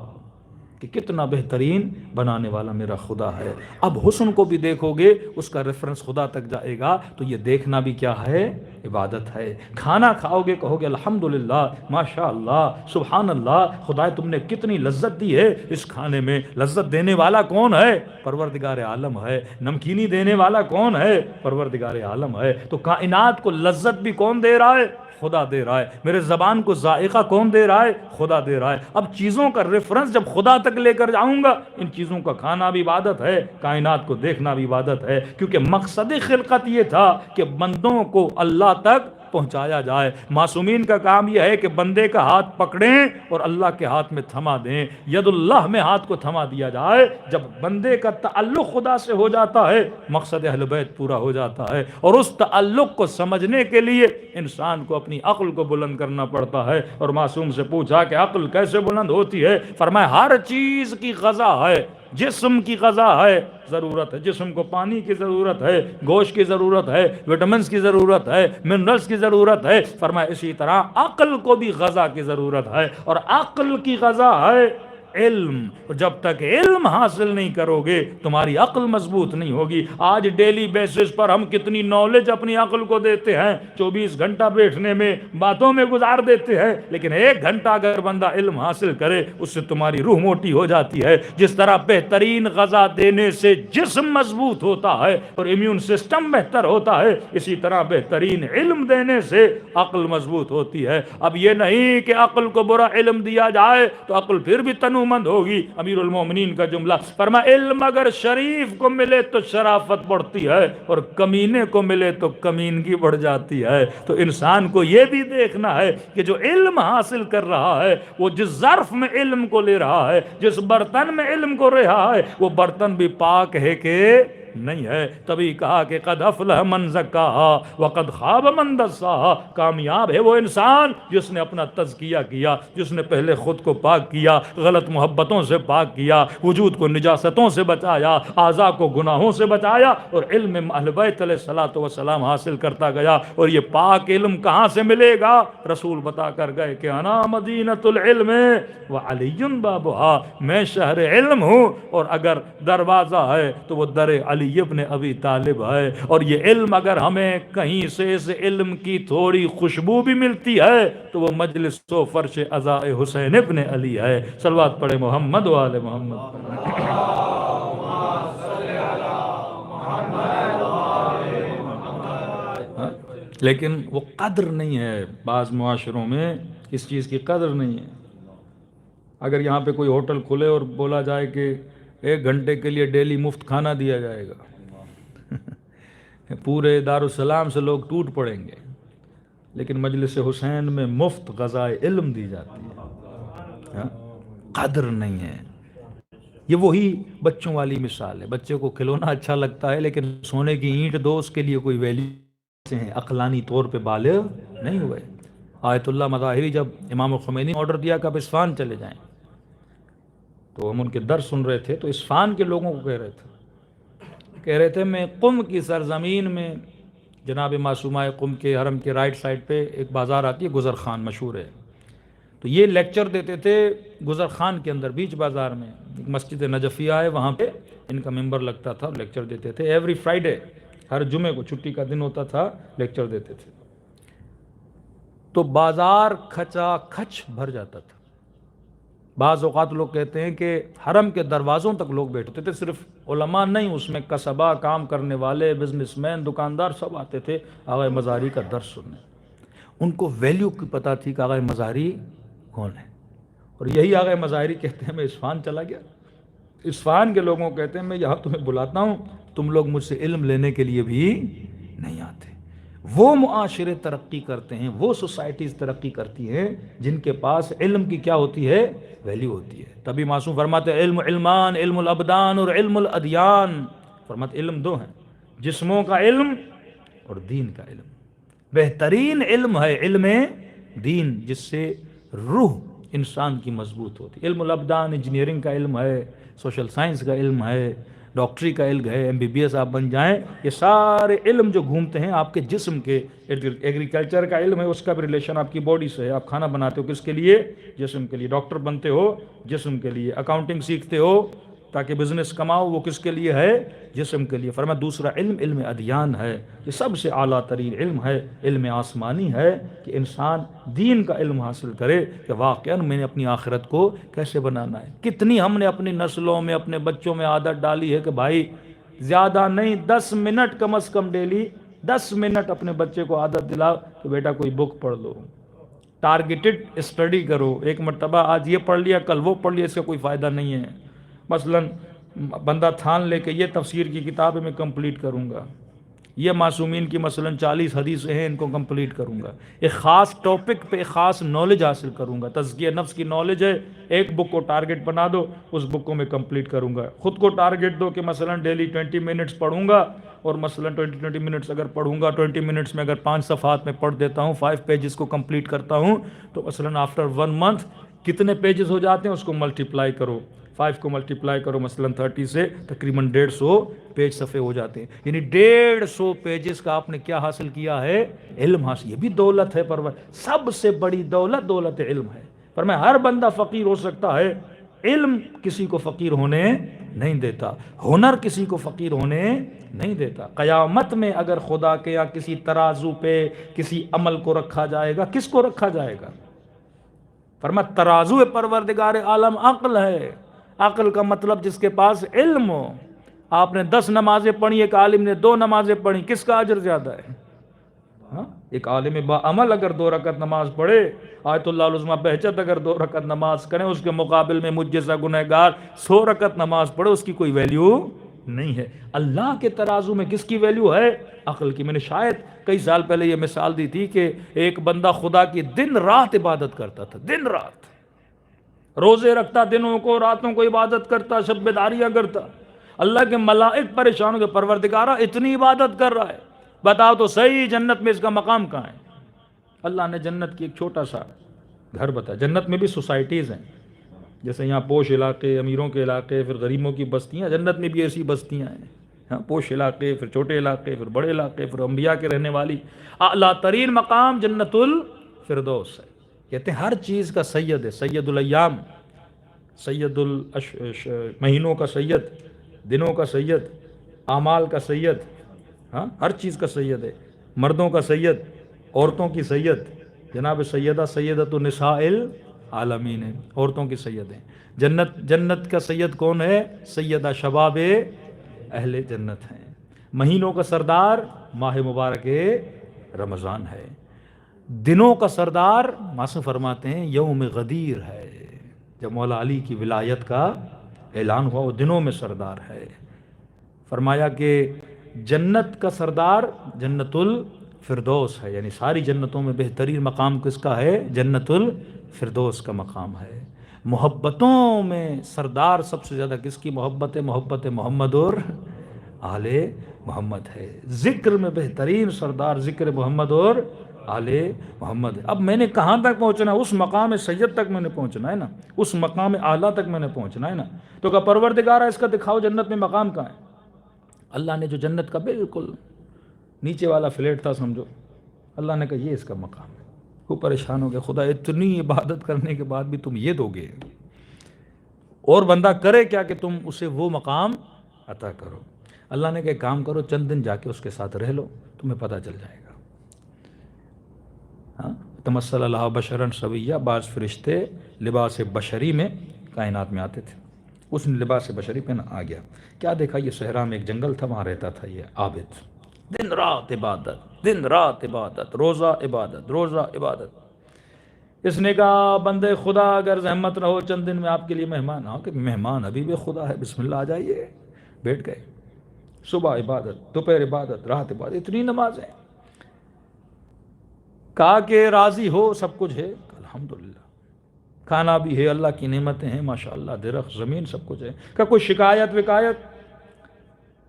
[SPEAKER 1] کہ کتنا بہترین بنانے والا میرا خدا ہے۔ اب حسن کو بھی دیکھو گے، اس کا ریفرنس خدا تک جائے گا، تو یہ دیکھنا بھی کیا ہے؟ عبادت ہے۔ کھانا کھاؤ گے کہو گے الحمدللہ، ماشاءاللہ، سبحان اللہ، خدا تم نے کتنی لذت دی ہے اس کھانے میں۔ لذت دینے والا کون ہے؟ پروردگار عالم ہے۔ نمکینی دینے والا کون ہے؟ پروردگار عالم ہے۔ تو کائنات کو لذت بھی کون دے رہا ہے؟ خدا دے رہا ہے۔ میرے زبان کو ذائقہ کون دے رہا ہے؟ خدا دے رہا ہے۔ اب چیزوں کا ریفرنس جب خدا تک لے کر جاؤں گا، ان چیزوں کا کھانا بھی عبادت ہے، کائنات کو دیکھنا بھی عبادت ہے، کیونکہ مقصد خلقت یہ تھا کہ بندوں کو اللہ تک پہنچایا جائے۔ معصومین کا کام یہ ہے کہ بندے کا ہاتھ پکڑیں اور اللہ کے ہاتھ میں تھما دیں، ید اللہ میں ہاتھ کو تھما دیا جائے۔ جب بندے کا تعلق خدا سے ہو جاتا ہے، مقصد اہل بیت پورا ہو جاتا ہے۔ اور اس تعلق کو سمجھنے کے لیے انسان کو اپنی عقل کو بلند کرنا پڑتا ہے۔ اور معصوم سے پوچھا کہ عقل کیسے بلند ہوتی ہے؟ فرمایا ہر چیز کی غذا ہے، جسم کی غذا ہے، ضرورت ہے، جسم کو پانی کی ضرورت ہے، گوشت کی ضرورت ہے، وٹامنس کی ضرورت ہے، منرلز کی ضرورت ہے۔ فرمایا اسی طرح عقل کو بھی غذا کی ضرورت ہے، اور عقل کی غذا ہے علم. اور جب تک علم حاصل نہیں کرو گے تمہاری عقل مضبوط نہیں ہوگی. آج ڈیلی بیسس پر ہم کتنی نالج اپنی عقل کو دیتے ہیں, 24 گھنٹہ بیٹھنے میں باتوں میں گزار دیتے ہیں, لیکن 1 گھنٹہ اگر بندہ علم حاصل کرے اس سے تمہاری روح موٹی ہو جاتی ہے. جس طرح بہترین غذا دینے سے جسم مضبوط ہوتا ہے اور امیون سسٹم بہتر ہوتا ہے, اسی طرح بہترین علم دینے سے عقل مضبوط ہوتی ہے. اب یہ نہیں کہ عقل کو برا علم دیا جائے تو عقل پھر بھی تنومند ہوگی. امیر المومنین کا جملہ فرما علم اگر شریف کو ملے تو شرافت بڑھتی ہے اور کمینے کو ملے تو کمینگی بڑھ جاتی ہے. تو انسان کو یہ بھی دیکھنا ہے کہ جو علم حاصل کر رہا ہے وہ جس ظرف میں علم کو لے رہا ہے, جس برتن میں علم کو رہا ہے, وہ برتن بھی پاک ہے کہ نہیں ہے. تبھی کہا کہ قد افلح من زکاہا وقد خاب من دساہا. کامیاب ہے وہ انسان جس نے اپنا تزکیہ کیا, جس نے پہلے خود کو پاک کیا, غلط محبتوں سے پاک کیا, وجود کو نجاستوں سے بچایا, اعضاء کو گناہوں سے بچایا, اور علم اہل بیت علیہ الصلوۃ والسلام حاصل کرتا گیا. اور یہ پاک علم کہاں سے ملے گا؟ رسول بتا کر گئے کہ انا مدینۃ العلم وعلی بابھا. میں شہر علم ہوں اور اگر دروازہ ہے تو وہ در علی ابن ابی طالب ہے. اور یہ علم اگر ہمیں کہیں سے اس علم کی تھوڑی خوشبو بھی ملتی ہے تو وہ مجلس و فرش عزاء حسین ابن علی ہے. صلوات پڑھے محمد و آل محمد. لیکن وہ قدر نہیں ہے. بعض معاشروں میں اس چیز کی قدر نہیں ہے. اگر یہاں پہ کوئی ہوٹل کھلے اور بولا جائے کہ 1 گھنٹے کے لیے ڈیلی مفت کھانا دیا جائے گا, پورے دارالسلام سے لوگ ٹوٹ پڑیں گے. لیکن مجلس حسین میں مفت غذائے علم دی جاتی ہے. قدر نہیں ہے. یہ وہی بچوں والی مثال ہے. بچے کو کھلونا اچھا لگتا ہے لیکن سونے کی اینٹ دو اس کے لیے کوئی ویلیو ہیں, عقلانی طور پہ بالغ نہیں ہوئے. آیت اللہ مظاہری جب امام خمینی آرڈر دیا کہ آپ اصفہان چلے جائیں تو ہم ان کے درس سن رہے تھے, تو اصفہان کے لوگوں کو کہہ رہے تھے میں قم کی سرزمین میں, جناب معصومہ قم کے حرم کے رائٹ سائڈ پہ ایک بازار آتی ہے گزر خان, مشہور ہے. تو یہ لیکچر دیتے تھے گزر خان کے اندر بیچ بازار میں. ایک مسجد نجفیہ ہے وہاں پہ ان کا ممبر لگتا تھا اور لیکچر دیتے تھے. ایوری فرائیڈے, ہر جمعے کو چھٹی کا دن ہوتا تھا, لیکچر دیتے تھے. تو بازار کھچا کھچ بھر جاتا تھا. بعض اوقات لوگ کہتے ہیں کہ حرم کے دروازوں تک لوگ بیٹھتے تھے, صرف علماء نہیں, اس میں کسبہ, کام کرنے والے, بزنس مین, دکاندار سب آتے تھے آغا مظاہری کا درس سننے. ان کو ویلیو کی پتہ تھی کہ آغا مظاہری کون ہے. اور یہی آغا مظاہری کہتے ہیں میں اصفہان چلا گیا. اصفہان کے لوگوں کہتے ہیں میں یہاں تمہیں بلاتا ہوں, تم لوگ مجھ سے علم لینے کے لیے بھی نہیں آتے. وہ معاشرے ترقی کرتے ہیں, وہ سوسائٹیز ترقی کرتی ہیں جن کے پاس علم کی کیا ہوتی ہے, ویلیو ہوتی ہے. تبھی معصوم فرماتے ہیں علم علمان, علم الابدان اور علم الادیان. فرماتے علم 2 ہیں, جسموں کا علم اور دین کا علم. بہترین علم ہے علم دین, جس سے روح انسان کی مضبوط ہوتی. علم الابدان انجینئرنگ کا علم ہے, سوشل سائنس کا علم ہے, ڈاکٹری کا علم ہے, MBBS آپ بن جائیں. یہ سارے علم جو گھومتے ہیں آپ کے جسم کے. ایگریکلچر کا علم ہے, اس کا بھی ریلیشن آپ کی باڈی سے ہے. آپ کھانا بناتے ہو کس کے لیے, جسم کے لیے. ڈاکٹر بنتے ہو جسم کے لیے. اکاؤنٹنگ سیکھتے ہو تاکہ بزنس کماؤ, وہ کس کے لیے ہے, جسم کے لیے. فرمایا دوسرا علم علم ادیان ہے. یہ سب سے اعلیٰ ترین علم ہے, علم آسمانی ہے, کہ انسان دین کا علم حاصل کرے کہ واقعاً میں نے اپنی آخرت کو کیسے بنانا ہے. کتنی ہم نے اپنی نسلوں میں, اپنے بچوں میں عادت ڈالی ہے کہ بھائی زیادہ نہیں 10 منٹ کم از کم ڈیلی 10 منٹ اپنے بچے کو عادت دلاؤ کہ بیٹا کوئی بک پڑھ لو, ٹارگیٹڈ اسٹڈی کرو. ایک مرتبہ آج یہ پڑھ لیا کل وہ پڑھ لیا, اس کا کوئی فائدہ نہیں ہے. مثلا بندہ تھان لے کے یہ تفسیر کی کتاب میں کمپلیٹ کروں گا, یہ معصومین کی مثلا 40 حدیثیں ہیں ان کو کمپلیٹ کروں گا, ایک خاص ٹاپک پہ ایک خاص نالج حاصل کروں گا. تزکیہ نفس کی نالج ہے, ایک بک کو ٹارگٹ بنا دو, اس بک کو میں کمپلیٹ کروں گا. خود کو ٹارگٹ دو کہ مثلا ڈیلی 20 منٹس پڑھوں گا, اور مثلا 20 منٹس اگر پڑھوں گا, 20 منٹس میں اگر 5 صفحات میں پڑھ دیتا ہوں, 5 پیجز کو کمپلیٹ کرتا ہوں, تو مثلا آفٹر 1 منتھ کتنے پیجز ہو جاتے ہیں اس کو ملٹیپلائی کرو. 5 کو ملٹیپلائی کرو مثلا 30 سے, تقریباً 150 پیج صفحے ہو جاتے ہیں. یعنی 150 پیجز کا آپ نے کیا حاصل کیا ہے, علم حاصل. یہ بھی دولت ہے, پر سب سے بڑی دولت دولت علم ہے. پر میں ہر بندہ فقیر ہو سکتا ہے, علم کسی کو فقیر ہونے نہیں دیتا، ہنر کسی کو فقیر ہونے نہیں دیتا۔ قیامت میں اگر خدا کے یا کسی ترازو پہ کسی عمل کو رکھا جائے گا، کس کو رکھا جائے گا؟ فرمایا ترازو پروردگار عالم عقل ہے۔ عقل کا مطلب جس کے پاس علم ہو۔ آپ نے 10 نمازیں پڑھی، ایک عالم نے 2 نمازیں پڑھی، کس کا اجر زیادہ ہے؟ ایک عالم با عمل اگر 2 رکعت نماز پڑھے، آیت اللہ العظمیٰ بہجت اگر 2 رکعت نماز کریں، اس کے مقابل میں مجھ جیسا گنہگار 100 رکعت نماز پڑھے، اس کی کوئی ویلیو نہیں ہے۔ اللہ کے ترازو میں کس کی ویلیو ہے؟ عقل کی۔ میں نے شاید کئی سال پہلے یہ مثال دی تھی کہ ایک بندہ خدا کی دن رات عبادت کرتا تھا، دن رات روزے رکھتا، دنوں کو راتوں کو عبادت کرتا، شب بیداریاں کرتا۔ اللہ کے ملائک پریشان ہو گئے، پروردگارہ اتنی عبادت کر رہا ہے، بتاؤ تو صحیح جنت میں اس کا مقام کہاں ہے؟ اللہ نے جنت کی ایک چھوٹا سا گھر بتایا۔ جنت میں بھی سوسائٹیز ہیں، جیسے یہاں پوش علاقے، امیروں کے علاقے، پھر غریبوں کی بستیاں، جنت میں بھی ایسی بستیاں ہیں، پوش علاقے، پھر چھوٹے علاقے، پھر بڑے علاقے، پھر انبیاء کے رہنے والی اعلیٰ ترین مقام جنت الفردوس ہے۔ کہتے ہیں ہر چیز کا سید ہے، سید الایام، سید مہینوں کا سید، دنوں کا سید، اعمال کا سید، ہر چیز کا سید ہے۔ مردوں کا سید، عورتوں کی سید، جناب سیدہ سیدۃ النساء العالمین ہے، عورتوں کی سید ہیں۔ جنت کا سید کون ہے؟ سیدہ شباب اہل جنت ہیں۔ مہینوں کا سردار ماہ مبارک رمضان ہے۔ دنوں کا سردار ماسو فرماتے ہیں یوم غدیر ہے، جب مولا علی کی ولایت کا اعلان ہوا، وہ دنوں میں سردار ہے۔ فرمایا کہ جنت کا سردار جنت الفردوس ہے، یعنی ساری جنتوں میں بہترین مقام کس کا ہے؟ جنت الفردوس کا مقام ہے۔ محبتوں میں سردار سب سے زیادہ کس کی محبت ہے؟ محبت محمد اور آل محمد ہے۔ ذکر میں بہترین سردار ذکر محمد اور آل محمد ہے۔ اب میں نے کہاں تک پہنچنا ہے؟ اس مقام سید تک میں نے پہنچنا ہے نا، اس مقام اعلیٰ تک میں نے پہنچنا ہے نا۔ تو کہ پروردگارہ اس کا دکھاؤ جنت میں مقام کہاں ہے؟ اللہ نے جو جنت کا بالکل نیچے والا فلیٹ تھا سمجھو، اللہ نے کہا یہ اس کا مقام ہے۔ وہ پریشان ہو گیا، خدا اتنی عبادت کرنے کے بعد بھی تم یہ دو گے؟ اور بندہ کرے کیا کہ تم اسے وہ مقام عطا کرو؟ اللہ نے کہا ایک کام کرو، چند دن جا کے اس کے ساتھ رہ لو، تمہیں پتہ چل جائے گا۔ تمثل اللہ بشرا سویہ، بعض فرشتے لباس بشری میں کائنات میں آتے تھے، اس نے لباس بشری پہنا آ گیا۔ کیا دیکھا؟ یہ صحرا میں ایک جنگل تھا، وہاں رہتا تھا یہ عابد، دن رات عبادت، دن رات عبادت، روزہ عبادت، روزہ عبادت۔ اس نے کہا بندے خدا اگر زحمت نہ ہو چند دن میں آپ کے لیے مہمان آؤ، کہ مہمان حبیب خدا ہے، بسم اللہ آ جائیے۔ بیٹھ گئے، صبح عبادت، دوپہر عبادت، رات عبادت، اتنی نمازیں۔ کہا کہ راضی ہو، سب کچھ ہے؟ الحمدللہ، کھانا بھی ہے، اللہ کی نعمتیں ہیں ماشاءاللہ، درخت زمین سب کچھ ہے۔ کہا کوئی شکایت وکایت؟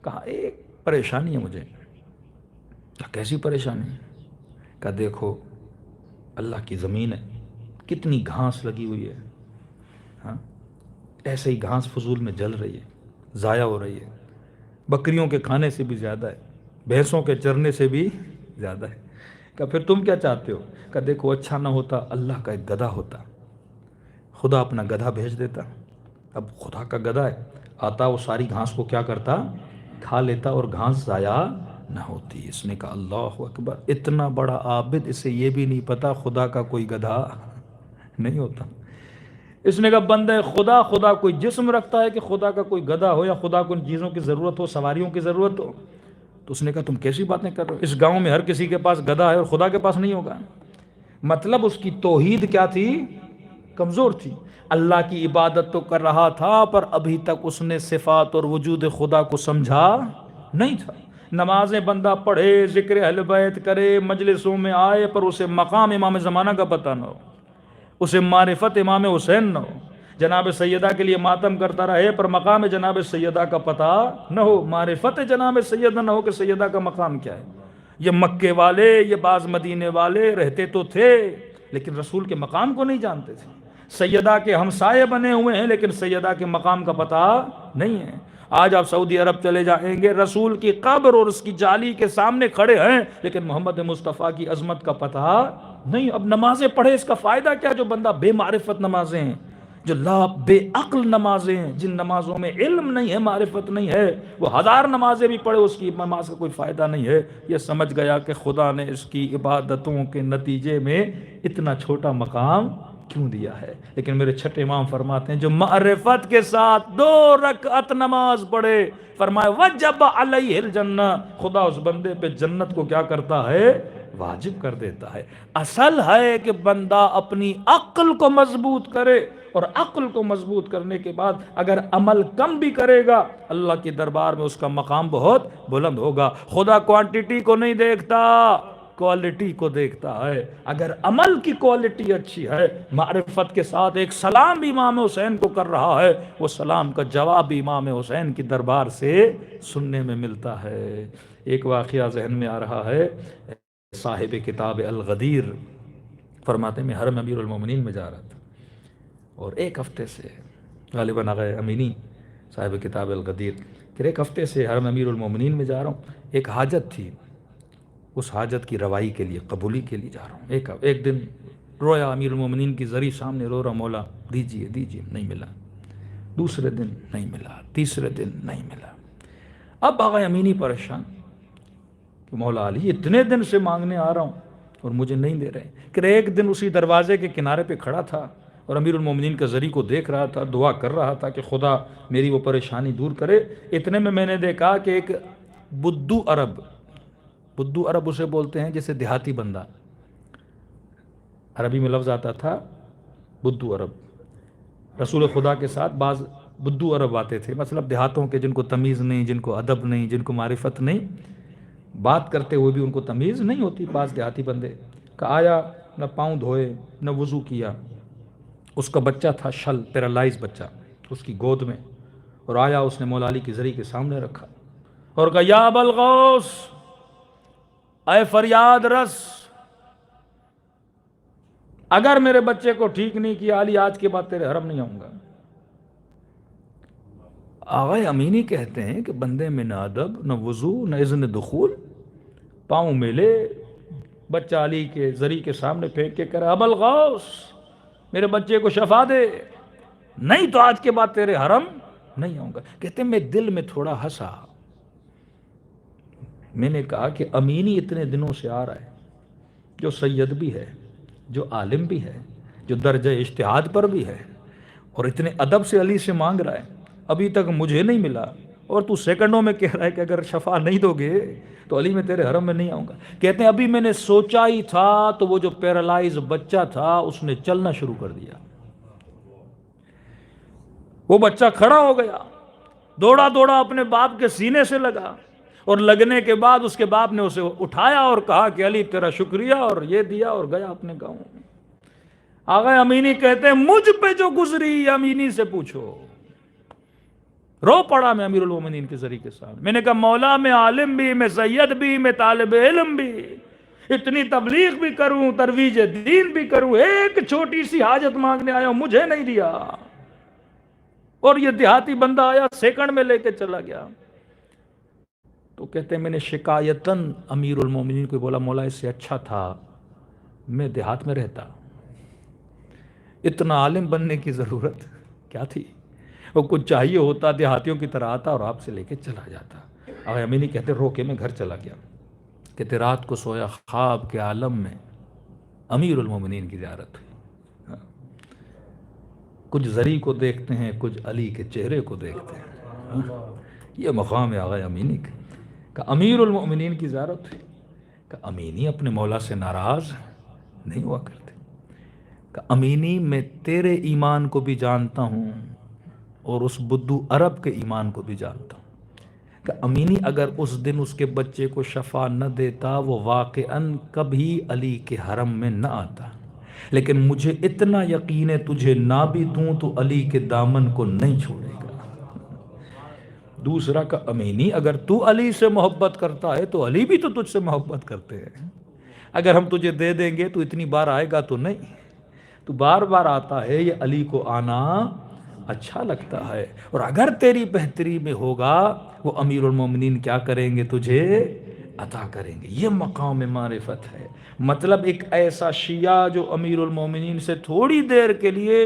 [SPEAKER 1] کہا ایک پریشانی ہے مجھے۔ کہا کیسی پریشانی؟ کہا دیکھو اللہ کی زمین ہے، کتنی گھاس لگی ہوئی ہے، ایسے ہی گھاس فضول میں جل رہی ہے، ضائع ہو رہی ہے، بکریوں کے کھانے سے بھی زیادہ ہے، بھینسوں کے چرنے سے بھی زیادہ ہے۔ کہا پھر تم کیا چاہتے ہو؟ کہا دیکھو اچھا نہ ہوتا اللہ کا ایک گدھا ہوتا، خدا اپنا گدھا بھیج دیتا۔ اب خدا کا گدھا ہے، آتا وہ ساری گھاس کو کیا کرتا؟ کھا لیتا، اور گھاس ضائع نہ ہوتی۔ اس نے کہا اللہ اکبر، اتنا بڑا عابد، اسے یہ بھی نہیں پتا خدا کا کوئی گدھا نہیں ہوتا۔ اس نے کہا بندے خدا کوئی جسم رکھتا ہے کہ خدا کا کوئی گدھا ہو، یا خدا کو ان چیزوں کی ضرورت ہو، سواریوں کی ضرورت ہو؟ تو اس نے کہا تم کیسی باتیں کر رہے ہو؟ اس گاؤں میں ہر کسی کے پاس گدھا ہے اور خدا کے پاس نہیں ہوگا۔ مطلب اس کی توحید کیا تھی؟ کمزور تھی۔ اللہ کی عبادت تو کر رہا تھا، پر ابھی تک اس نے صفات اور وجود خدا کو سمجھا نہیں تھا۔ نمازیں بندہ پڑھے، ذکر اہل بیت کرے، مجلسوں میں آئے، پر اسے مقام امام زمانہ کا پتہ نہ ہو، اسے معرفت امام حسین نہ ہو، جناب سیدہ کے لیے ماتم کرتا رہے پر مقام جناب سیدہ کا پتہ نہ ہو، معرفت جناب سیدہ نہ ہو کہ سیدہ کا مقام کیا ہے۔ یہ مکے والے، یہ بعض مدینے والے رہتے تو تھے لیکن رسول کے مقام کو نہیں جانتے تھے، سیدہ کے ہمسائے بنے ہوئے ہیں لیکن سیدہ کے مقام کا پتہ نہیں ہے۔ آج آپ سعودی عرب چلے جائیں گے، رسول کی قبر اور اس کی جالی کے سامنے کھڑے ہیں لیکن محمد مصطفیٰ کی عظمت کا پتہ نہیں۔ اب نمازیں پڑھے اس کا فائدہ کیا جو بندہ بے معرفت نمازیں ہیں؟ جو بے عقل نمازیں ہیں، جن نمازوں میں علم نہیں ہے، معرفت نہیں ہے، وہ 1000 نمازیں بھی پڑھے اس کی نماز کا کوئی فائدہ نہیں ہے، یہ سمجھ گیا کہ خدا نے اس کی عبادتوں کے نتیجے میں اتنا چھوٹا مقام کیوں دیا ہے۔ لیکن میرے چھٹے امام فرماتے ہیں جو معرفت کے ساتھ 2 رکعت نماز پڑھے، فرمایا وجب علیہ الجنہ، خدا اس بندے پہ جنت کو کیا کرتا ہے؟ واجب کر دیتا ہے۔ اصل ہے کہ بندہ اپنی عقل کو مضبوط کرے، اور عقل کو مضبوط کرنے کے بعد اگر عمل کم بھی کرے گا اللہ کے دربار میں اس کا مقام بہت بلند ہوگا۔ خدا کوانٹٹی کو نہیں دیکھتا، کوالٹی کو دیکھتا ہے۔ اگر عمل کی کوالٹی اچھی ہے، معرفت کے ساتھ ایک سلام بھی امام حسین کو کر رہا ہے، وہ سلام کا جواب بھی امام حسین کی دربار سے سننے میں ملتا ہے۔ ایک واقعہ ذہن میں آ رہا ہے، صاحب کتاب الغدیر فرماتے ہیں میں حرم امیر المومنین میں جا رہا تھا، اور ایک ہفتے سے غالباً آغا امینی صاحب کتاب الغدیر کہ ایک ہفتے سے حرم امیر المومنین میں جا رہا ہوں، ایک حاجت تھی، اس حاجت کی روائی کے لیے، قبولی کے لیے جا رہا ہوں۔ ایک دن رویا، امیر المومنین کی زری سامنے رو رہا، مولا دیجئے دیجئے، نہیں ملا۔ دوسرے دن نہیں ملا، تیسرے دن نہیں ملا۔ اب آغا امینی پریشان کہ مولا علی اتنے دن سے مانگنے آ رہا ہوں اور مجھے نہیں دے رہے۔ کہ ایک دن اسی دروازے کے کنارے پہ کھڑا تھا اور امیر المومنین کا زری کو دیکھ رہا تھا، دعا کر رہا تھا کہ خدا میری وہ پریشانی دور کرے۔ اتنے میں نے دیکھا کہ ایک بدو عرب اسے بولتے ہیں جیسے دیہاتی بندہ، عربی میں لفظ آتا تھا بدو عرب۔ رسول خدا کے ساتھ بعض بدو عرب آتے تھے، مطلب دیہاتوں کے، جن کو تمیز نہیں، جن کو ادب نہیں، جن کو معرفت نہیں، بات کرتے ہوئے بھی ان کو تمیز نہیں ہوتی۔ بعض دیہاتی بندے کا آیا، نہ پاؤں دھوئے نہ وضو کیا، اس کا بچہ تھا شل، پیرالائز بچہ اس کی گود میں، اور آیا اس نے مولا علی کی زری کے سامنے رکھا اور کہا یا ابا الغوث، اے فریاد رس، اگر میرے بچے کو ٹھیک نہیں کیا علی آج کے بعد تیرے حرم نہیں آؤں گا۔ آغا امینی کہتے ہیں کہ بندے میں نہ ادب، نہ وضو، نہ اذن دخول، پاؤں ملے، بچہ علی کے زری کے سامنے پھینک کے کہہ رہا ابا الغوث میرے بچے کو شفا دے، نہیں تو آج کے بعد تیرے حرم نہیں آؤں گا۔ کہتے ہیں میں دل میں تھوڑا ہنسا، میں نے کہا کہ امینی اتنے دنوں سے آ رہا ہے، جو سید بھی ہے، جو عالم بھی ہے، جو درجہ اجتہاد پر بھی ہے، اور اتنے ادب سے علی سے مانگ رہا ہے، ابھی تک مجھے نہیں ملا، اور تو سیکنڈوں میں کہہ رہا ہے کہ اگر شفا نہیں دو گے تو علی میں تیرے حرم میں نہیں آؤں گا۔ کہتے ہیں ابھی میں نے سوچا ہی تھا تو وہ جو پیرالائز بچہ تھا اس نے چلنا شروع کر دیا۔ وہ بچہ کھڑا ہو گیا، دوڑا دوڑا اپنے باپ کے سینے سے لگا، اور لگنے کے بعد اس کے باپ نے اسے اٹھایا اور کہا کہ علی تیرا شکریہ، اور یہ دیا اور گیا اپنے گاؤں۔ آغا امینی کہتے ہیں مجھ پہ جو گزری امینی سے پوچھو۔ رو پڑا میں امیر المومنین کے ذریعے کے ساتھ، میں نے کہا مولا میں عالم بھی، میں سید بھی، میں طالب علم بھی، اتنی تبلیغ بھی کروں، ترویج دین بھی کروں، ایک چھوٹی سی حاجت مانگنے آیا ہوں، مجھے نہیں دیا، اور یہ دیہاتی بندہ آیا سیکنڈ میں لے کے چلا گیا۔ تو کہتے ہیں میں نے شکایتاً امیر المومنین کو بولا مولا اس سے اچھا تھا میں دیہات میں رہتا، اتنا عالم بننے کی ضرورت کیا تھی، وہ کچھ چاہیے ہوتا دیہاتیوں کی طرح آتا اور آپ سے لے کے چلا جاتا۔ آغا امینی کہتے رو کے میں گھر چلا گیا، کہتے رات کو سویا، خواب کے عالم میں امیر المومنین کی زیارت ہوئی۔ کچھ زری کو دیکھتے ہیں، کچھ علی کے چہرے کو دیکھتے ہیں، یہ مقام ہے آغا امینی کا۔ کہ امیر المومنین کی زیارت ہوئی، کہ امینی اپنے مولا سے ناراض نہیں ہوا کرتے، کہ امینی میں تیرے ایمان کو بھی جانتا ہوں اور اس بدو عرب کے ایمان کو بھی جانتا ہوں، کہ امینی اگر اس دن اس کے بچے کو شفا نہ دیتا وہ واقعاً کبھی علی کے حرم میں نہ آتا، لیکن مجھے اتنا یقین ہے تجھے نہ بھی دوں تو علی کے دامن کو نہیں چھوڑے گا۔ دوسرا کہ امینی اگر تو علی سے محبت کرتا ہے تو علی بھی تو تجھ سے محبت کرتے ہیں، اگر ہم تجھے دے دیں گے تو اتنی بار آئے گا تو نہیں، تو بار بار آتا ہے، یہ علی کو آنا اچھا لگتا ہے، اور اگر تیری بہتری میں ہوگا وہ امیر المومنین کیا کریں گے تجھے عطا کریں گے۔ یہ مقام معرفت ہے، مطلب ایک ایسا شیعہ جو امیر المومنین سے تھوڑی دیر کے لیے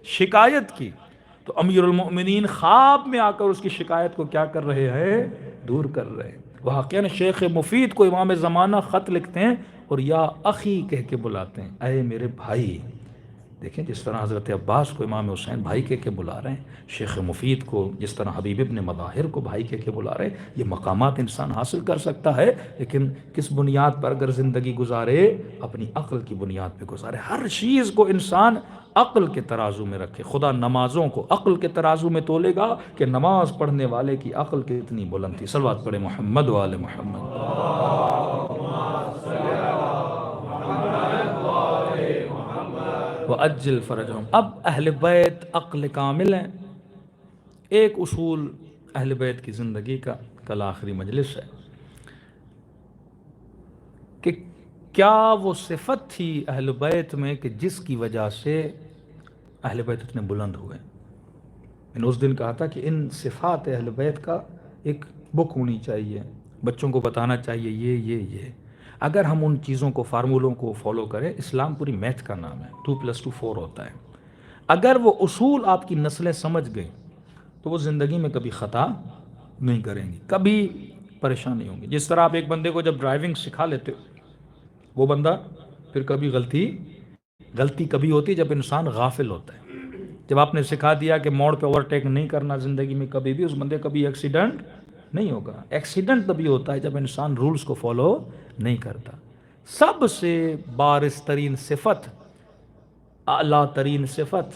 [SPEAKER 1] شکایت کی تو امیر المؤمنین خواب میں آ کر اس کی شکایت کو کیا کر رہے ہیں؟ دور کر رہے ہیں۔ واقعاً شیخ مفید کو امام زمانہ خط لکھتے ہیں اور یا اخی کہہ کے بلاتے ہیں، اے میرے بھائی۔ دیکھیں جس طرح حضرت عباس کو امام حسین بھائی کہہ کے بلا رہے ہیں، شیخ مفید کو جس طرح حبیب ابن مظاہر کو بھائی کہہ کے بلا رہے ہیں، یہ مقامات انسان حاصل کر سکتا ہے، لیکن کس بنیاد پر اگر زندگی گزارے؟ اپنی عقل کی بنیاد پہ گزارے۔ ہر چیز کو انسان عقل کے ترازو میں رکھے۔ خدا نمازوں کو عقل کے ترازو میں تولے گا کہ نماز پڑھنے والے کی عقل کتنی بلند تھی۔ صلوات پڑھے محمد و آل محمد۔ وَأَجِّلْ فَرَجَهُمْ۔ اب اہل بیت عقل کامل ہیں۔ ایک اصول اہل بیت کی زندگی کا، کل آخری مجلس ہے، کہ کیا وہ صفت تھی اہل بیت میں کہ جس کی وجہ سے اہل بیت اتنے بلند ہوئے؟ میں نے اس دن کہا تھا کہ ان صفات اہل بیت کا ایک بک ہونی چاہیے، بچوں کو بتانا چاہیے یہ اگر ہم ان چیزوں کو، فارمولوں کو فالو کریں۔ اسلام پوری میتھ کا نام ہے، 2+2 4 ہوتا ہے۔ اگر وہ اصول آپ کی نسلیں سمجھ گئیں تو وہ زندگی میں کبھی خطا نہیں کریں گی، کبھی پریشان نہیں ہوں گے۔ جس طرح آپ ایک بندے کو جب ڈرائیونگ سکھا لیتے ہو، وہ بندہ پھر کبھی غلطی کبھی ہوتی جب انسان غافل ہوتا ہے۔ جب آپ نے سکھا دیا کہ موڑ پہ اوورٹیک نہیں کرنا زندگی میں کبھی بھی، اس بندے کبھی ایکسیڈنٹ نہیں ہوگا۔ ایکسیڈنٹ تبھی ہوتا ہے جب انسان رولز کو فالو نہیں کرتا۔ سب سے بارز ترین صفت، اعلیٰ ترین صفت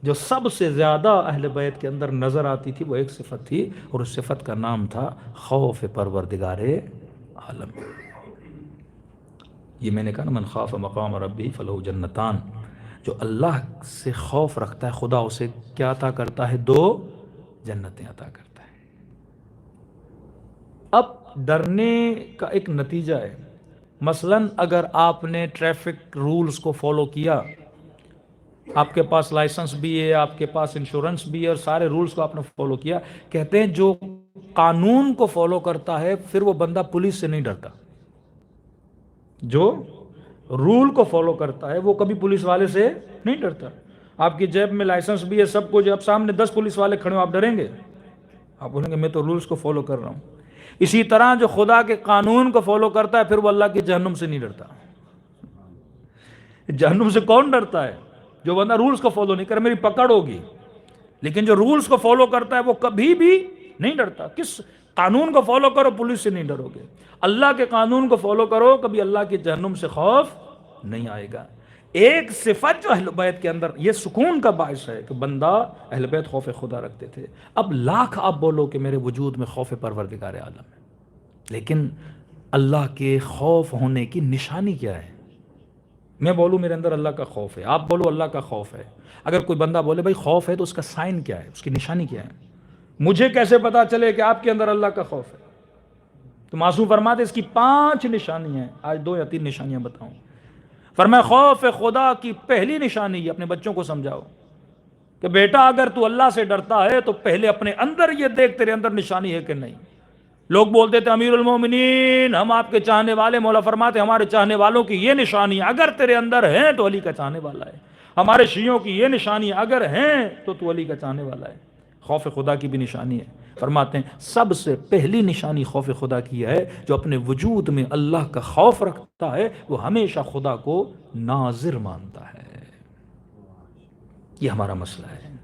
[SPEAKER 1] جو سب سے زیادہ اہل بیت کے اندر نظر آتی تھی، وہ ایک صفت تھی، اور اس صفت کا نام تھا خوف پروردگار عالم۔ یہ میں نے کہا نا، من خاف مقام ربی فلہ جنتان، جو اللہ سے خوف رکھتا ہے خدا اسے کیا عطا کرتا ہے؟ 2 جنتیں عطا کرتا ہے۔ اب ڈرنے کا ایک نتیجہ ہے، مثلاً اگر آپ نے ٹریفک رولز کو فالو کیا، آپ کے پاس لائسنس بھی ہے، آپ کے پاس انشورنس بھی ہے، اور سارے رولز کو آپ نے فالو کیا، کہتے ہیں جو قانون کو فالو کرتا ہے پھر وہ بندہ پولیس سے نہیں ڈرتا۔ جو رول کو فالو کرتا ہے وہ کبھی پولیس والے سے نہیں ڈرتا۔ آپ کی جیب میں لائسنس بھی ہے، سب کچھ، جب سامنے 10 پولیس والے کھڑے ہو آپ ڈریں گے؟ آپ بولیں گے میں تو رولز کو فالو کر رہا ہوں۔ اسی طرح جو خدا کے قانون کو فالو کرتا ہے پھر وہ اللہ کی جہنم سے نہیں ڈرتا۔ جہنم سے کون ڈرتا ہے؟ جو بندہ رولز کو فالو نہیں کرے، میری پکڑ ہوگی۔ لیکن جو رولز کو فالو کرتا ہے وہ کبھی بھی نہیں ڈرتا۔ کس قانون کو فالو کرو، پولیس سے نہیں ڈرو گے۔ اللہ کے قانون کو فالو کرو، کبھی اللہ کی جہنم سے خوف نہیں آئے گا۔ ایک صفت جو اہل بیت کے اندر یہ سکون کا باعث ہے کہ بندہ، اہل بیت خوف خدا رکھتے تھے۔ اب لاکھ آپ بولو کہ میرے وجود میں خوف پروردگار عالم ہے، لیکن اللہ کے خوف ہونے کی نشانی کیا ہے؟ میں بولوں میرے اندر اللہ کا خوف ہے، آپ بولو اللہ کا خوف ہے۔ اگر کوئی بندہ بولے بھائی خوف ہے تو اس کا سائن کیا ہے، اس کی نشانی کیا ہے؟ مجھے کیسے پتا چلے کہ آپ کے اندر اللہ کا خوف ہے؟ تو معصوم فرماتے اس کی 5 نشانیاں ہیں، آج 2 یا 3 نشانیاں بتاؤں۔ فرمایا خوف خدا کی پہلی نشانی، اپنے بچوں کو سمجھاؤ کہ بیٹا اگر تو اللہ سے ڈرتا ہے تو پہلے اپنے اندر یہ دیکھ تیرے اندر نشانی ہے کہ نہیں۔ لوگ بولتے تھے امیر المومنین ہم آپ کے چاہنے والے، مولا فرماتے ہمارے چاہنے والوں کی یہ نشانی اگر تیرے اندر ہے تو علی کا چاہنے والا ہے۔ ہمارے شیعوں کی یہ نشانی اگر ہیں تو علی کا چاہنے والا ہے۔ خوف خدا کی بھی نشانی ہے۔ فرماتے ہیں سب سے پہلی نشانی خوف خدا کی ہے، جو اپنے وجود میں اللہ کا خوف رکھتا ہے وہ ہمیشہ خدا کو ناظر مانتا ہے۔ یہ ہمارا مسئلہ ہے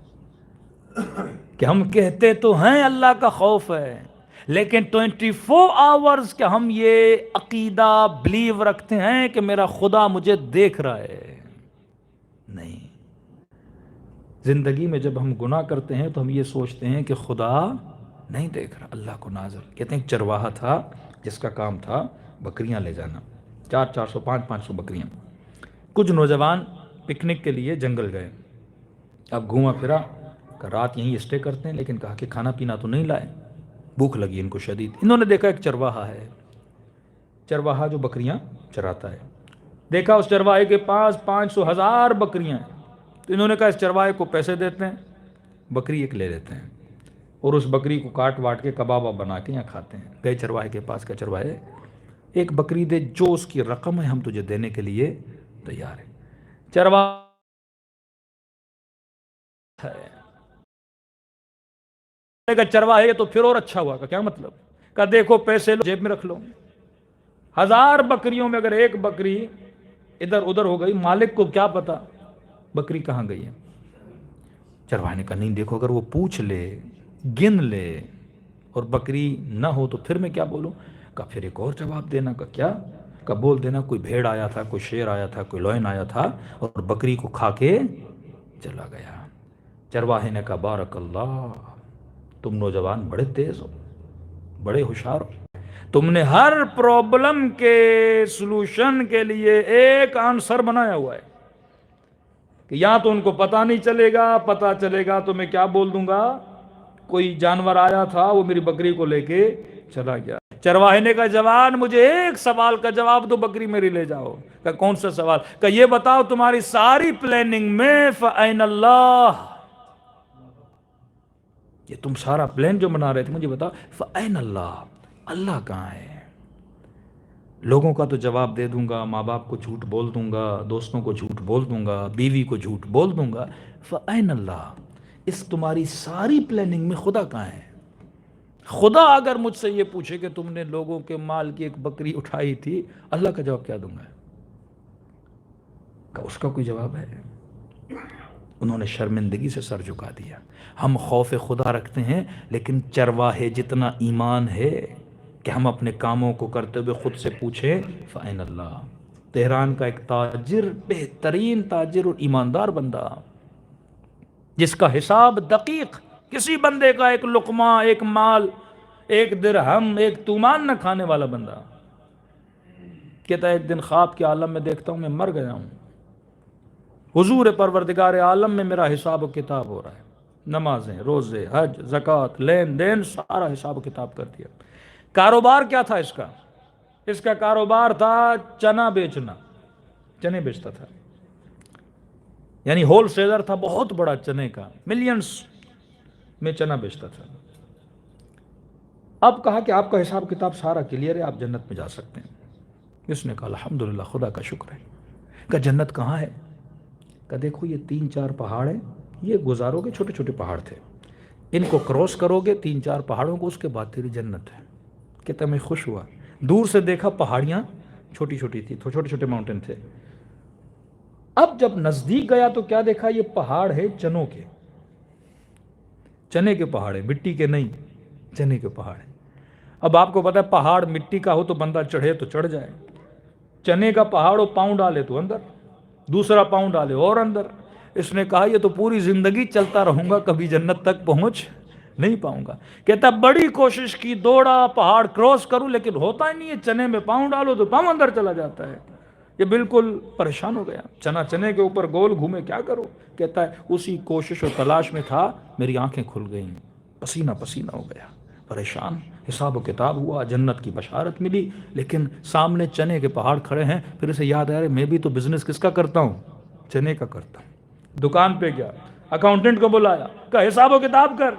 [SPEAKER 1] کہ ہم کہتے تو ہیں اللہ کا خوف ہے، لیکن 24 آورز کہ ہم یہ عقیدہ بلیو رکھتے ہیں کہ میرا خدا مجھے دیکھ رہا ہے؟ نہیں۔ زندگی میں جب ہم گناہ کرتے ہیں تو ہم یہ سوچتے ہیں کہ خدا نہیں دیکھ رہا، اللہ کو ناظر۔ کہتے ہیں ایک چرواہا تھا جس کا کام تھا بکریاں لے جانا، 400 500 بکریاں۔ کچھ نوجوان پکنک کے لیے جنگل گئے، اب گھوما پھرا کہ رات یہیں اسٹے کرتے ہیں، لیکن کہا کہ کھانا پینا تو نہیں لائے، بھوک لگی ان کو شدید۔ انہوں نے دیکھا ایک چرواہا ہے، چرواہا جو بکریاں چراتا ہے، دیکھا اس چرواہے کے پاس 500 1000 بکریاں ہیں، تو انہوں نے کہا اس چرواہے کو پیسے دیتے ہیں، بکری ایک لے لیتے ہیں، اور اس بکری کو کاٹ واٹ کے کباب بنا کے یہاں کھاتے ہیں۔ گئے چرواہے کے پاس، کہ چرواہے ایک بکری دے، جو اس کی رقم ہے ہم تجھے دینے کے لیے تیار ہیں۔ چرواہا ہے کہ چرواہے تو پھر اور اچھا ہوا، کا کیا مطلب؟ کہ دیکھو پیسے جیب میں رکھ لو، 1000 بکریوں میں اگر ایک بکری ادھر ادھر ہو گئی، مالک کو کیا پتا بکری کہاں گئی ہے؟ چرواہے نے کہا نہیں، دیکھو اگر وہ پوچھ لے، گن لے اور بکری نہ ہو تو پھر میں کیا بولوں؟ کہ پھر ایک اور جواب دینا، کا کیا؟ کہ بول دینا کوئی بھیڑ آیا تھا، کوئی شیر آیا تھا، کوئی لوئن آیا تھا اور بکری کو کھا کے چلا گیا۔ چرواہے نے کہا بارک اللہ، تم نوجوان بڑے تیز ہو، بڑے ہوشیار ہو، تم نے ہر پرابلم کے سلوشن کے لیے ایک آنسر بنایا ہوا ہے کہ یا تو ان کو پتہ نہیں چلے گا، پتہ چلے گا تو میں کیا بول دوں گا؟ کوئی جانور آیا تھا، وہ میری بکری کو لے کے چلا گیا۔ چرواہے نے کہا جوان مجھے ایک سوال کا جواب دو، بکری میری لے جاؤ۔ کہ کون سا سوال؟ کہ یہ بتاؤ تمہاری ساری پلاننگ میں فَأَيْنَ اللَّهِ، یہ تم سارا پلان جو بنا رہے تھے مجھے بتاؤ فَأَيْنَ اللَّهِ، اللہ کہاں ہے؟ لوگوں کا تو جواب دے دوں گا، ماں باپ کو جھوٹ بول دوں گا، دوستوں کو جھوٹ بول دوں گا، بیوی کو جھوٹ بول دوں گا، فَأَيْنَ اللَّهِ، اس تمہاری ساری پلاننگ میں خدا کہاں ہے؟ خدا اگر مجھ سے یہ پوچھے کہ تم نے لوگوں کے مال کی ایک بکری اٹھائی تھی، اللہ کا جواب کیا دوں گا؟ کہ اس کا کوئی جواب ہے؟ انہوں نے شرمندگی سے سر جھکا دیا۔ ہم خوف خدا رکھتے ہیں، لیکن چرواہے جتنا ایمان ہے کہ ہم اپنے کاموں کو کرتے ہوئے خود سے پوچھیں فَأَيْنَ اللَّهِ۔ تہران کا ایک تاجر، بہترین تاجر اور ایماندار بندہ، جس کا حساب دقیق، کسی بندے کا ایک لقمہ، ایک مال، ایک درہم، ایک تومان نہ کھانے والا بندہ، کہتا ہے ایک دن خواب کے عالم میں دیکھتا ہوں میں مر گیا ہوں، حضور پروردگار عالم میں میرا حساب و کتاب ہو رہا ہے، نمازیں، روزے، حج، زکوٰۃ، لین دین، سارا حساب و کتاب کر دیا۔ کاروبار کیا تھا اس کا؟ اس کا کاروبار تھا چنا بیچنا، چنے بیچتا تھا، یعنی ہول سیلر تھا بہت بڑا چنے کا، ملینز میں چنا بیچتا تھا۔ اب کہا کہ آپ کا حساب کتاب سارا کلیئر ہے، آپ جنت میں جا سکتے ہیں۔ اس نے کہا الحمدللہ، خدا کا شکر ہے۔ کہ جنت کہاں ہے؟ کہ دیکھو یہ 3-4 پہاڑ ہیں، یہ گزارو گے، چھوٹے چھوٹے پہاڑ تھے، ان کو کراس کرو گے 3-4 پہاڑوں کو، اس کے بعد تیری جنت ہے۔ کہتا میں خوش ہوا، دور سے دیکھا پہاڑیاں چھوٹی چھوٹی تھی، چھوٹے چھوٹے ماؤنٹین تھے۔ اب جب نزدیک گیا تو کیا دیکھا؟ یہ پہاڑ ہے چنوں کے، چنے کے پہاڑ ہے، مٹی کے نہیں، چنے کے پہاڑ ہیں۔ اب آپ کو پتا ہے پہاڑ مٹی کا ہو تو بندہ چڑھے تو چڑھ جائے، چنے کا پہاڑ ہو، پاؤں ڈالے تو اندر، دوسرا پاؤں ڈالے اور اندر۔ اس نے کہا یہ تو پوری زندگی چلتا رہوں گا، کبھی جنت تک پہنچ نہیں پاؤں گا۔ کہتا بڑی کوشش کی، دوڑا، پہاڑ کراس کروں، لیکن ہوتا ہی نہیں ہے، چنے میں پاؤں ڈالو تو پاؤں اندر چلا جاتا ہے۔ یہ بالکل پریشان ہو گیا، چنے کے اوپر گول گھومے، کیا کرو؟ کہتا ہے اسی کوشش و تلاش میں تھا، میری آنکھیں کھل گئیں، پسینہ پسینہ ہو گیا، پریشان، حساب و کتاب ہوا، جنت کی بشارت ملی، لیکن سامنے چنے کے پہاڑ کھڑے ہیں۔ پھر اسے یاد آیا میں بھی تو بزنس کس کا کرتا ہوں؟ چنے کا کرتا ہوں۔ دکان پہ گیا، اکاؤنٹنٹ کو بلایا، کہ حساب و کتاب کر،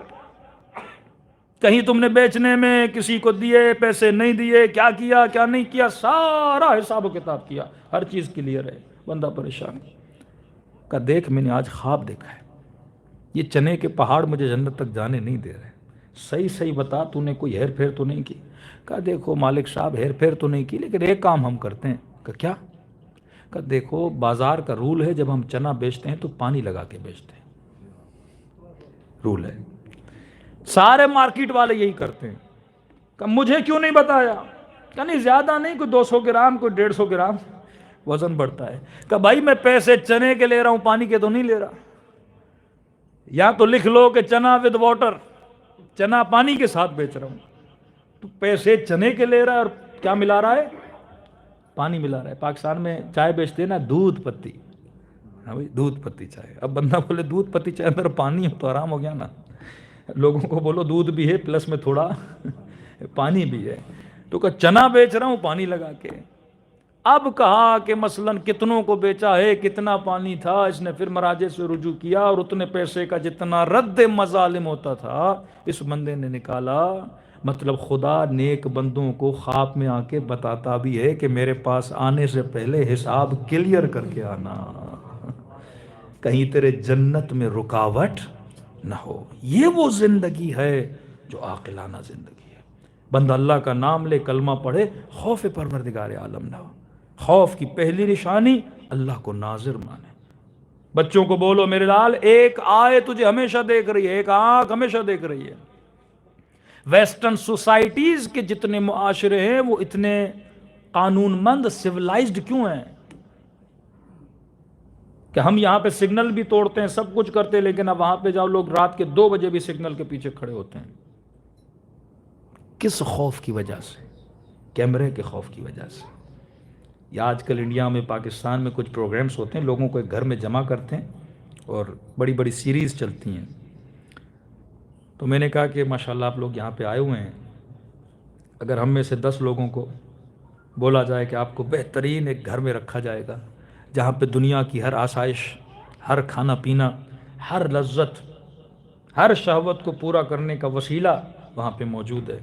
[SPEAKER 1] کہیں تم نے بیچنے میں کسی کو دیے، پیسے نہیں دیے، کیا کیا کیا نہیں کیا، سارا حساب و کتاب کیا، ہر چیز کلیئر ہے۔ بندہ پریشان، کہ دیکھ میں نے آج خواب دیکھا ہے، یہ چنے کے پہاڑ مجھے جنت تک جانے نہیں دے رہے، صحیح صحیح بتا تو نے کوئی ہیر پھیر تو نہیں کی؟ کہا دیکھو مالک صاحب ہیر پھیر تو نہیں کی، لیکن ایک کام ہم کرتے ہیں۔ کہ کیا؟ کہ دیکھو بازار کا رول ہے جب ہم چنا بیچتے ہیں تو پانی لگا کے بیچتے ہیں، رول ہے، سارے مارکیٹ والے یہی کرتے ہیں۔ کہ مجھے کیوں نہیں بتایا؟ کہ نہیں زیادہ نہیں، کوئی 200 گرام، کوئی 150 گرام وزن بڑھتا ہے۔ کہ بھائی میں پیسے چنے کے لے رہا ہوں، پانی کے تو نہیں لے رہا، یا تو لکھ لو کہ چنا ود واٹر، چنا پانی کے ساتھ بیچ رہا ہوں۔ تو پیسے چنے کے لے رہا ہے اور کیا ملا رہا ہے؟ پانی ملا رہا ہے۔ پاکستان میں چائے بیچتے ہیں نا، دودھ پتی، ہاں بھائی دودھ پتی چائے۔ اب بندہ بولے دودھ پتی چائے اندر پانی ہو تو آرام ہو گیا نا، لوگوں کو بولو دودھ بھی ہے پلس میں تھوڑا پانی بھی ہے۔ تو کہ چنا بیچ رہا ہوں پانی لگا کے۔ اب کہا کہ مثلاً کتنوں کو بیچا ہے، کتنا پانی تھا، اس نے پھر مراجع سے رجوع کیا، اور اتنے پیسے کا جتنا رد مظالم ہوتا تھا اس بندے نے نکالا۔ مطلب خدا نیک بندوں کو خواب میں آ کے بتاتا بھی ہے کہ میرے پاس آنے سے پہلے حساب کلیئر کر کے آنا۔ کہیں تیرے جنت میں رکاوٹ نہ ہو۔ یہ وہ زندگی ہے جو عاقلانہ زندگی ہے۔ بندہ اللہ کا نام لے، کلمہ پڑھے، خوف پروردگار عالم نہ ہو۔ خوف کی پہلی نشانی اللہ کو ناظر مانے۔ بچوں کو بولو میرے لال، ایک آئے تجھے ہمیشہ دیکھ رہی ہے، ایک آنکھ ہمیشہ دیکھ رہی ہے۔ ویسٹرن سوسائٹیز کے جتنے معاشرے ہیں وہ اتنے قانون مند سیولائزڈ کیوں ہیں کہ ہم یہاں پہ سگنل بھی توڑتے ہیں، سب کچھ کرتے ہیں، لیکن اب وہاں پہ جاؤ لوگ رات کے 2 بجے بھی سگنل کے پیچھے کھڑے ہوتے ہیں۔ کس خوف کی وجہ سے؟ کیمرے کے خوف کی وجہ سے۔ یا آج کل انڈیا میں، پاکستان میں کچھ پروگرامز ہوتے ہیں، لوگوں کو ایک گھر میں جمع کرتے ہیں اور بڑی بڑی سیریز چلتی ہیں۔ تو میں نے کہا کہ ماشاءاللہ آپ لوگ یہاں پہ آئے ہوئے ہیں، اگر ہم میں سے 10 لوگوں کو بولا جائے کہ آپ کو بہترین ایک گھر میں رکھا جائے گا جہاں پہ دنیا کی ہر آسائش، ہر کھانا پینا، ہر لذت، ہر شہوت کو پورا کرنے کا وسیلہ وہاں پہ موجود ہے،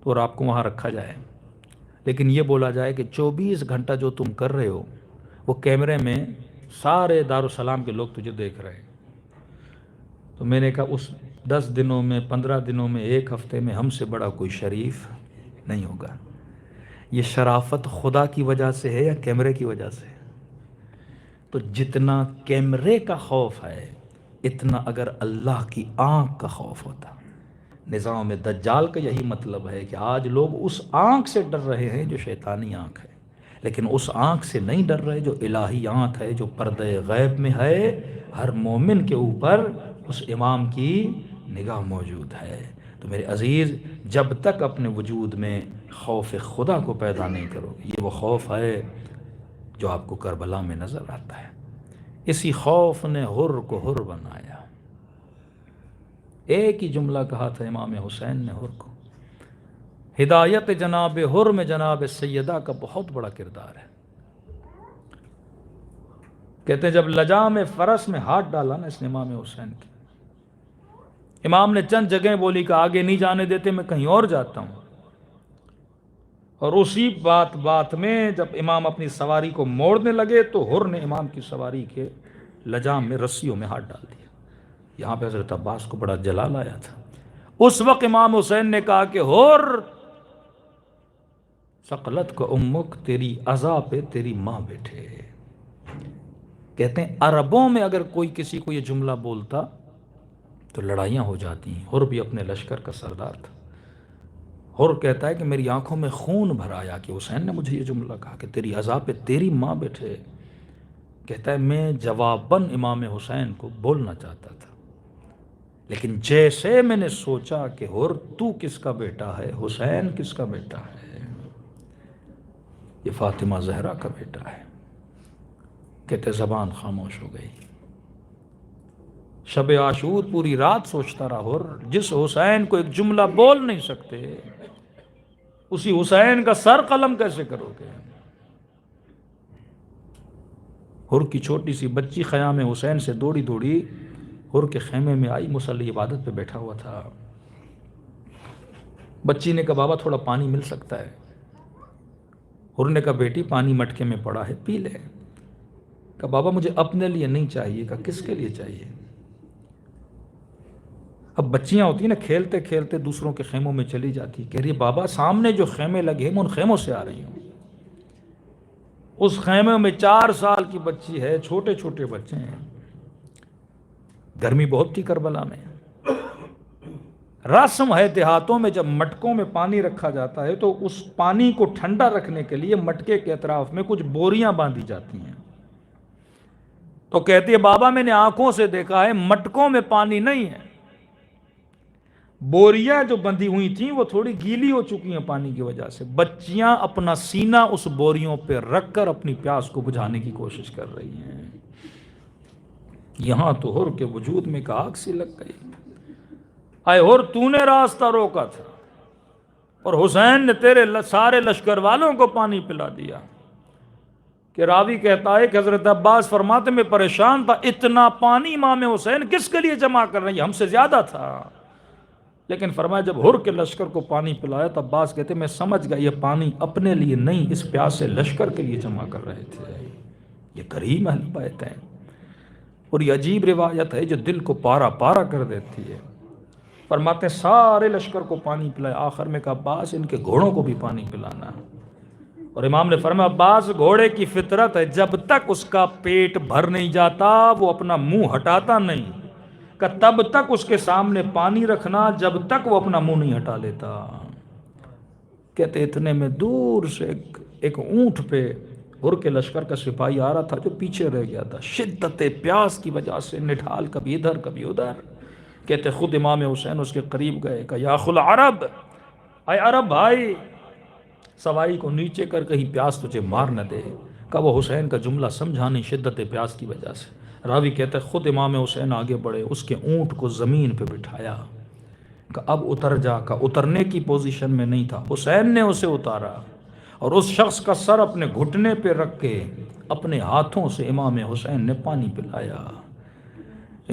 [SPEAKER 1] تو اور آپ کو وہاں رکھا جائے، لیکن یہ بولا جائے کہ 24 گھنٹہ جو تم کر رہے ہو وہ کیمرے میں سارے دارالسلام کے لوگ تجھے دیکھ رہے ہیں، تو میں نے کہا اس 10 دنوں میں، 15 دنوں میں، 1 ہفتے میں ہم سے بڑا کوئی شریف نہیں ہوگا۔ یہ شرافت خدا کی وجہ سے ہے یا کیمرے کی وجہ سے؟ تو جتنا کیمرے کا خوف ہے اتنا اگر اللہ کی آنکھ کا خوف ہوتا۔ نظام دجال کا یہی مطلب ہے کہ آج لوگ اس آنکھ سے ڈر رہے ہیں جو شیطانی آنکھ ہے، لیکن اس آنکھ سے نہیں ڈر رہے جو الہی آنکھ ہے، جو پردہ غیب میں ہے۔ ہر مومن کے اوپر اس امام کی نگاہ موجود ہے۔ تو میرے عزیز، جب تک اپنے وجود میں خوف خدا کو پیدا نہیں کرو گے، یہ وہ خوف ہے جو آپ کو کربلا میں نظر آتا ہے۔ اسی خوف نے حر کو حر بنایا۔ ایک ہی جملہ کہا تھا امام حسین نے حر کو۔ ہدایت جناب حر میں جناب سیدہ کا بہت بڑا کردار ہے۔ کہتے ہیں جب لجام فرس میں ہاتھ ڈالا نا اس نے امام حسین کی، امام نے چند جگہیں بولی کہ آگے نہیں جانے دیتے، میں کہیں اور جاتا ہوں، اور اسی بات میں جب امام اپنی سواری کو موڑنے لگے تو حر نے امام کی سواری کے لجام میں رسیوں میں ہاتھ ڈال دیا۔ یہاں پہ حضرت عباس کو بڑا جلال آیا تھا۔ اس وقت امام حسین نے کہا کہ حر، ثقلت کو امک، تیری عزا پہ تیری ماں بیٹھے۔ کہتے ہیں عربوں میں اگر کوئی کسی کو یہ جملہ بولتا تو لڑائیاں ہو جاتی ہیں۔ حر بھی اپنے لشکر کا سردار تھا۔ حر کہتا ہے کہ میری آنکھوں میں خون بھر آیا کہ حسین نے مجھے یہ جملہ کہا کہ تیری عزا پہ تیری ماں بیٹھے۔ کہتا ہے میں جواباً امام حسین کو بولنا چاہتا تھا، لیکن جیسے میں نے سوچا کہ حر تو کس کا بیٹا ہے، حسین کس کا بیٹا ہے، یہ فاطمہ زہرا کا بیٹا ہے، کہتے زبان خاموش ہو گئی۔ شب عاشور پوری رات سوچتا رہا حر، جس حسین کو ایک جملہ بول نہیں سکتے اسی حسین کا سر قلم کیسے کرو گے؟ حر کی چھوٹی سی بچی خیام حسین سے دوڑی دوڑی حر کے خیمے میں آئی، مصلی عبادت پہ بیٹھا ہوا تھا۔ بچی نے کہا بابا تھوڑا پانی مل سکتا ہے؟ حر نے کہا بیٹی پانی مٹکے میں پڑا ہے، پی لے۔ کہا بابا مجھے اپنے لیے نہیں چاہیے۔ کہا کس کے لیے چاہیے؟ اب بچیاں ہوتی ہیں نا، کھیلتے کھیلتے دوسروں کے خیموں میں چلی جاتی، کہہ رہی ہے بابا سامنے جو خیمے لگے ہیں میں ان خیموں سے آ رہی ہوں۔ اس خیمے میں 4 سال کی بچی ہے، چھوٹے چھوٹے بچے ہیں، گرمی بہت تھی کربلا میں۔ رسم ہے دیہاتوں میں جب مٹکوں میں پانی رکھا جاتا ہے تو اس پانی کو ٹھنڈا رکھنے کے لیے مٹکے کے اطراف میں کچھ بوریاں باندھی جاتی ہیں۔ تو کہتی ہے بابا میں نے آنکھوں سے دیکھا ہے مٹکوں میں پانی نہیں ہے، بوریاں جو بندھی ہوئی تھیں وہ تھوڑی گیلی ہو چکی ہیں پانی کی وجہ سے۔ بچیاں اپنا سینہ اس بوریوں پہ رکھ کر اپنی پیاس کو بجھانے کی کوشش کر رہی ہیں۔ یہاں تو حر کے وجود میں آگ سی لگ گئی۔ اے حر تو نے راستہ روکا تھا اور حسین نے تیرے سارے لشکر والوں کو پانی پلا دیا۔ کہ راوی کہتا ہے کہ حضرت عباس فرماتے میں پریشان تھا، اتنا پانی امام حسین کس کے لیے جمع کر رہے ہیں، ہم سے زیادہ تھا۔ لیکن فرمایا جب حر کے لشکر کو پانی پلایا تو عباس کہتے میں سمجھ گیا یہ پانی اپنے لیے نہیں، اس پیاسے لشکر کے لیے جمع کر رہے تھے۔ یہ کریم اہل بیت ہیں۔ اور یہ عجیب روایت ہے جو دل کو پارا پارا کر دیتی ہے. فرماتے ہیں سارے لشکر کو پانی پلائے، آخر میں کہا عباس ان کے گھوڑوں کو بھی پانی پلانا. اور امام نے فرمایا عباس گھوڑے کی فطرت ہے، جب تک اس کا پیٹ بھر نہیں جاتا وہ اپنا منہ ہٹاتا نہیں، کہ تب تک اس کے سامنے پانی رکھنا جب تک وہ اپنا منہ نہیں ہٹا لیتا. کہتے اتنے میں دور سے ایک اونٹ پہ ہر کے لشکر کا سپاہی آ رہا تھا جو پیچھے رہ گیا تھا، شدت پیاس کی وجہ سے نڈھال کبھی ادھر کبھی ادھر. کہتے خود امام حسین اس کے قریب گئے کہ یا اخو العرب، اے عرب بھائی، سوائی کو نیچے کر کہیں پیاس تجھے مار نہ دے. کہ وہ حسین کا جملہ سمجھا نہیں شدت پیاس کی وجہ سے. راوی کہتے خود امام حسین آگے بڑھے، اس کے اونٹ کو زمین پہ بٹھایا کہ اب اتر جا. کا اترنے کی پوزیشن میں نہیں تھا، حسین نے اسے اتارا اور اس شخص کا سر اپنے گھٹنے پہ رکھ کے اپنے ہاتھوں سے امام حسین نے پانی پلایا.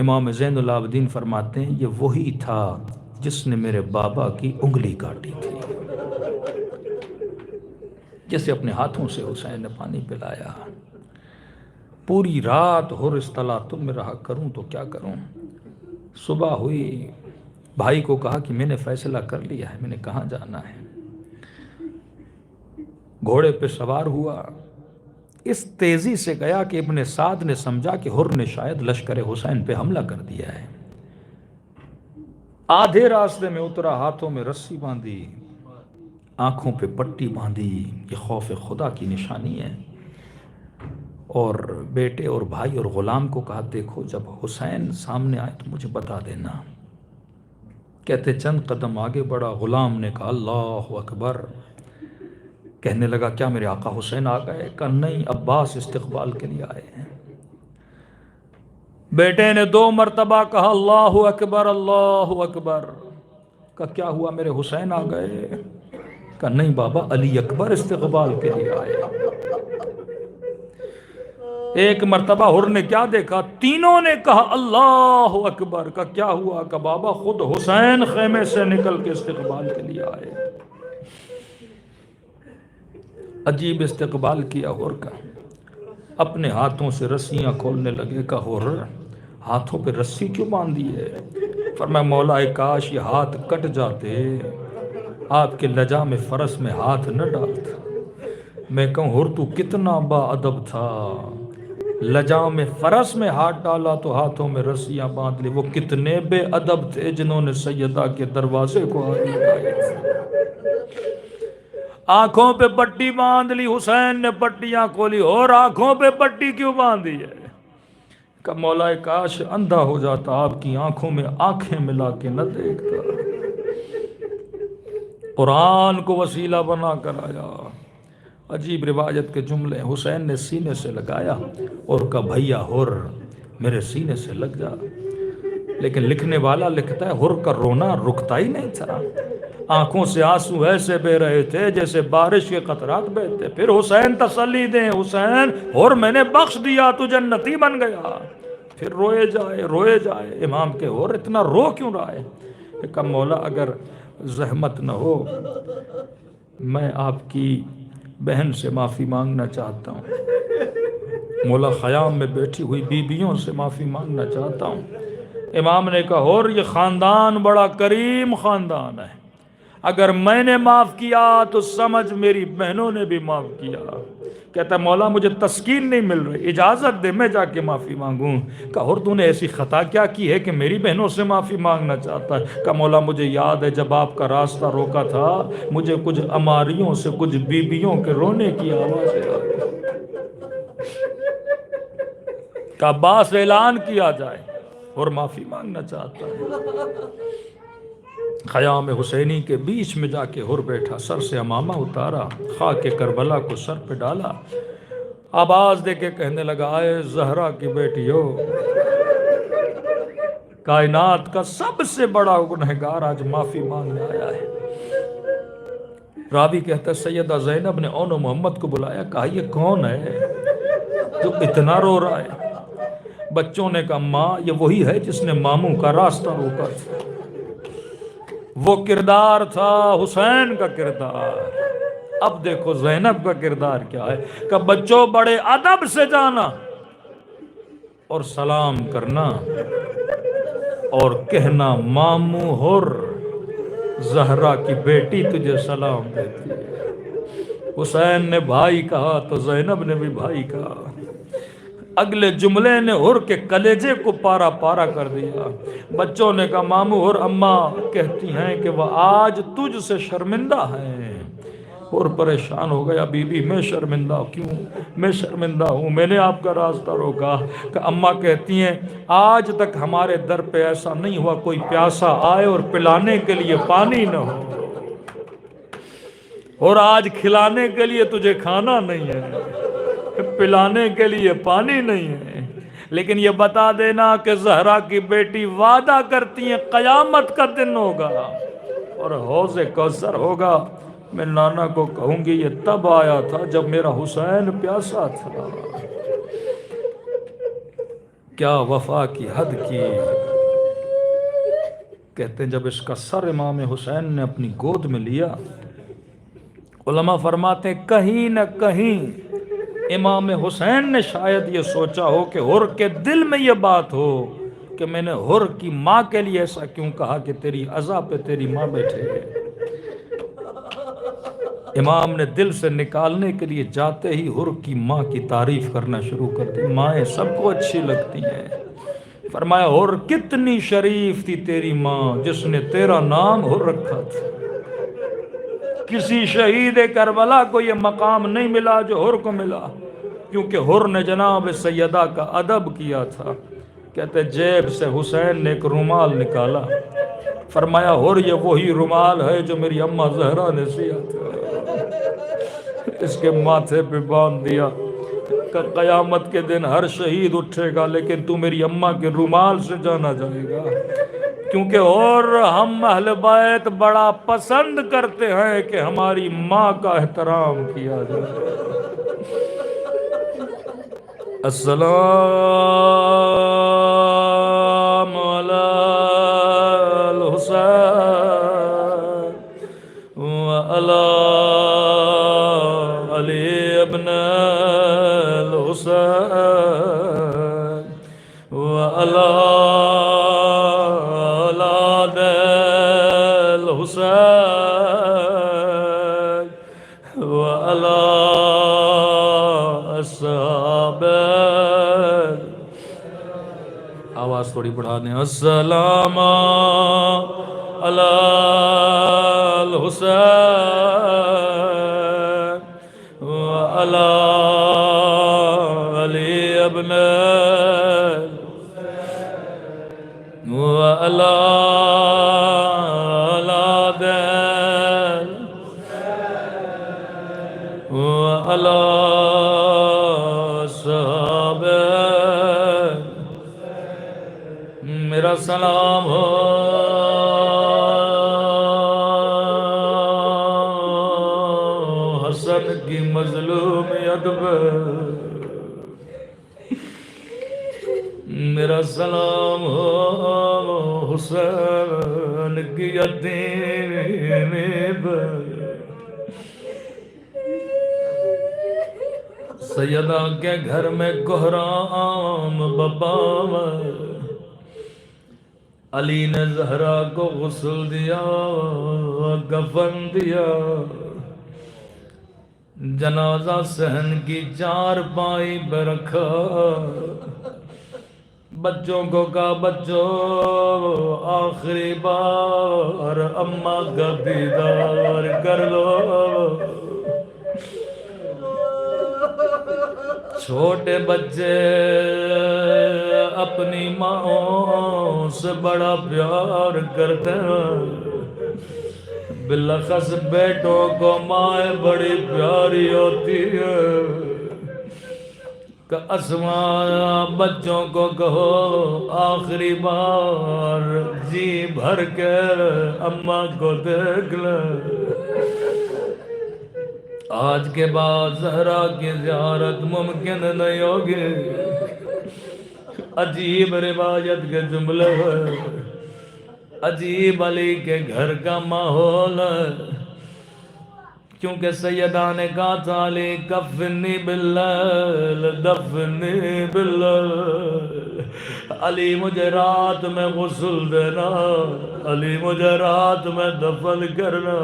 [SPEAKER 1] امام زین العابدین فرماتے ہیں یہ وہی تھا جس نے میرے بابا کی انگلی کاٹی تھی، جسے اپنے ہاتھوں سے حسین نے پانی پلایا. پوری رات ہر اس تلاطم میں رہا، کروں تو کیا کروں. صبح ہوئی، بھائی کو کہا کہ میں نے فیصلہ کر لیا ہے، میں نے کہاں جانا ہے. گھوڑے پہ سوار ہوا، اس تیزی سے گیا کہ ابن سعد نے سمجھا کہ ہر نے شاید لشکر حسین پہ حملہ کر دیا ہے. آدھے راستے میں اترا، ہاتھوں میں رسی باندھی، آنکھوں پہ پٹی باندھی، یہ خوف خدا کی نشانی ہے. اور بیٹے اور بھائی اور غلام کو کہا دیکھو جب حسین سامنے آئے تو مجھے بتا دینا. کہتے چند قدم آگے بڑھا، غلام نے کہا اللہ اکبر. کہنے لگا کیا میرے آقا حسین آ گئے؟ کہا نہیں، عباس استقبال کے لیے آئے ہیں. بیٹے نے 2 مرتبہ کہا اللہ اکبر اللہ اکبر. کہا کیا ہوا میرے حسین آ گئے؟ کہا نہیں بابا، علی اکبر استقبال کے لیے آئے. ایک مرتبہ ہر نے کیا دیکھا؟ تینوں نے کہا اللہ اکبر. کہا کیا ہوا؟ کہا بابا خود حسین خیمے سے نکل کے استقبال کے لیے آئے. عجیب استقبال کیا ہر کا، اپنے ہاتھوں سے رسیاں کھولنے لگے. کہ ہر ہاتھوں پہ رسی کیوں باندھی ہے؟ فرمایا مولا کاش یہ ہاتھ کٹ جاتے، آپ کے لجا میں فرس میں ہاتھ نہ ڈالتا. میں کہوں ہر تو کتنا با ادب تھا، لجا میں فرس میں ہاتھ ڈالا تو ہاتھوں میں رسیاں باندھ لی. وہ کتنے بے ادب تھے جنہوں نے سیدہ کے دروازے کو آگ لگائی. آنکھوں پہ پٹی باندھ لی، حسین نے پٹیاں کھولی، اور آنکھوں پہ پٹی کیوں باندھی ہے؟ کہ مولا کاش اندھا ہو جاتا، آپ کی آنکھوں میں آنکھیں ملا کے نہ دیکھتا. قرآن کو وسیلہ بنا کر آیا. عجیب روایت کے جملے. حسین نے سینے سے لگایا اور کہا بھیا ہر میرے سینے سے لگ جا. لیکن لکھنے والا لکھتا ہے ہر کا رونا رکتا ہی نہیں تھا، آنکھوں سے آنسو ایسے بہ رہے تھے جیسے بارش کے قطرات بہتے. پھر حسین تسلی دیں، حسین ہر میں نے بخش دیا، تو جنتی بن گیا. پھر روئے جائے روئے جائے. امام کے ہر اتنا رو کیوں رہا ہے؟ کہ مولا اگر زحمت نہ ہو میں آپ کی بہن سے معافی مانگنا چاہتا ہوں، مولا خیام میں بیٹھی ہوئی بیویوں سے معافی مانگنا چاہتا ہوں. امام نے کہا اور یہ خاندان بڑا کریم خاندان ہے، اگر میں نے معاف کیا تو سمجھ میری بہنوں نے بھی معاف کیا. کہتا ہے مولا مجھے تسکین نہیں مل رہی، اجازت دے میں جا کے معافی مانگوں. کہا اور تو نے ایسی خطا کیا کی ہے کہ میری بہنوں سے معافی مانگنا چاہتا ہے؟ کہا مولا مجھے یاد ہے جب آپ کا راستہ روکا تھا مجھے کچھ اماریوں سے کچھ بیبیوں کے رونے کی آوازیں آئی. کہ عباس اعلان کیا جائے اور معافی مانگنا چاہتا ہے. خیام حسینی کے بیچ میں جا کے ہر بیٹھا، سر سے امامہ اتارا، خاک کربلا کو سر پہ ڈالا، آواز دے کے کہنے لگا اے زہرا کی بیٹیو، کائنات کا سب سے بڑا گنہگار آج معافی مانگنے آیا ہے. راوی کہتا ہے سیدہ زینب نے اون و محمد کو بلایا، کہا یہ کون ہے جو اتنا رو رہا ہے؟ بچوں نے کہا ماں یہ وہی ہے جس نے ماموں کا راستہ روکا تھا. وہ کردار تھا حسین کا کردار. اب دیکھو زینب کا کردار کیا ہے کہ بچوں بڑے ادب سے جانا اور سلام کرنا اور کہنا ماموں حر زہرا کی بیٹی تجھے سلام دیتی ہے۔ حسین نے بھائی کہا تو زینب نے بھی بھائی کہا۔ اگلے جملے نے حر کے کلیجے کو پارا پارا کر دیا۔ بچوں نے کہا ماموں حر اماں کہتی ہیں کہ وہ آج تجھ سے شرمندہ ہیں۔ حر پریشان ہو گیا، بی بی میں شرمندہ کیوں؟ میں شرمندہ ہوں، میں نے آپ کا راستہ روکا۔ کہ اماں کہتی ہیں آج تک ہمارے در پہ ایسا نہیں ہوا کوئی پیاسا آئے اور پلانے کے لیے پانی نہ ہو، اور آج کھلانے کے لیے تجھے کھانا نہیں ہے، پلانے کے لیے پانی نہیں ہے۔ لیکن یہ بتا دینا کہ زہرا کی بیٹی وعدہ کرتی ہیں قیامت کا دن ہوگا اور حوض کوثر ہوگا، میں نانا کو کہوں گی یہ تب آیا تھا جب میرا حسین پیاسا تھا۔ کیا وفا کی حد کی۔ کہتے ہیں جب اس کا سر امام حسین نے اپنی گود میں لیا، علماء فرماتے ہیں کہیں نہ کہیں امام حسین نے شاید یہ سوچا ہو کہ حر کے دل میں یہ بات ہو کہ میں نے حر کی ماں کے لیے ایسا کیوں کہا کہ تیری عزا پہ تیری ماں بیٹھے ہے۔ امام نے دل سے نکالنے کے لیے جاتے ہی حر کی ماں کی تعریف کرنا شروع کر دی۔ مائیں سب کو اچھی لگتی ہیں۔ فرمایا حر کتنی شریف تھی تیری ماں جس نے تیرا نام حر رکھا تھا۔ کسی شہید کربلا کو یہ مقام نہیں ملا جو حر کو ملا، کیونکہ حر نے جناب سیدہ کا ادب کیا تھا۔ کہتے جیب سے حسین نے ایک رومال نکالا، فرمایا حر یہ وہی رومال ہے جو میری اماں زہرا نے سیا تھا، اس کے ماتھے پہ باندھ دیا کہ قیامت کے دن ہر شہید اٹھے گا لیکن تو میری اماں کے رومال سے جانا جائے گا۔ کیونکہ اور ہم اہل بیت بڑا پسند کرتے ہیں کہ ہماری ماں کا احترام کیا جائے۔ السلام علی الحسین وعلی علی ابن الحسین وعلی اولاد الحسین وعلی اصحاب۔ آواز تھوڑی بڑھا دیں۔ السلام علی الحسین وعلی علی ابن وعلی اولاد وعلی اصحاب۔ میرا سلام ہو حسن کی مظلومیت پہ، میرا سلام ہو حسین کی یتیمی پہ۔ سیدہ کے گھر میں کوہرام بابا، علی نے زہرا کو غسل دیا، کفن دیا، جنازہ صحن کی چارپائی پہ رکھا، بچوں کو کہا بچوں آخری بار اماں کا دیدار کر لو۔ چھوٹے بچے اپنی ماں سے بڑا پیار کرتے ہیں، بالخص بیٹوں کو ماں بڑی پیاری ہوتی ہے۔ کہ اسماء بچوں کو کہو آخری بار جی بھر کے اماں کو دیکھ لے، آج کے بعد زہرا کی زیارت ممکن نہیں ہوگی۔ عجیب روایت کے جملے ہیں، عجیب علی کے گھر کا ماحول ہے۔ کیونکہ سیدہ نے کہا تھا علی کفنی باللیل دفنی باللیل، علی مجھے رات میں غسل دینا، علی مجھے رات میں دفن کرنا۔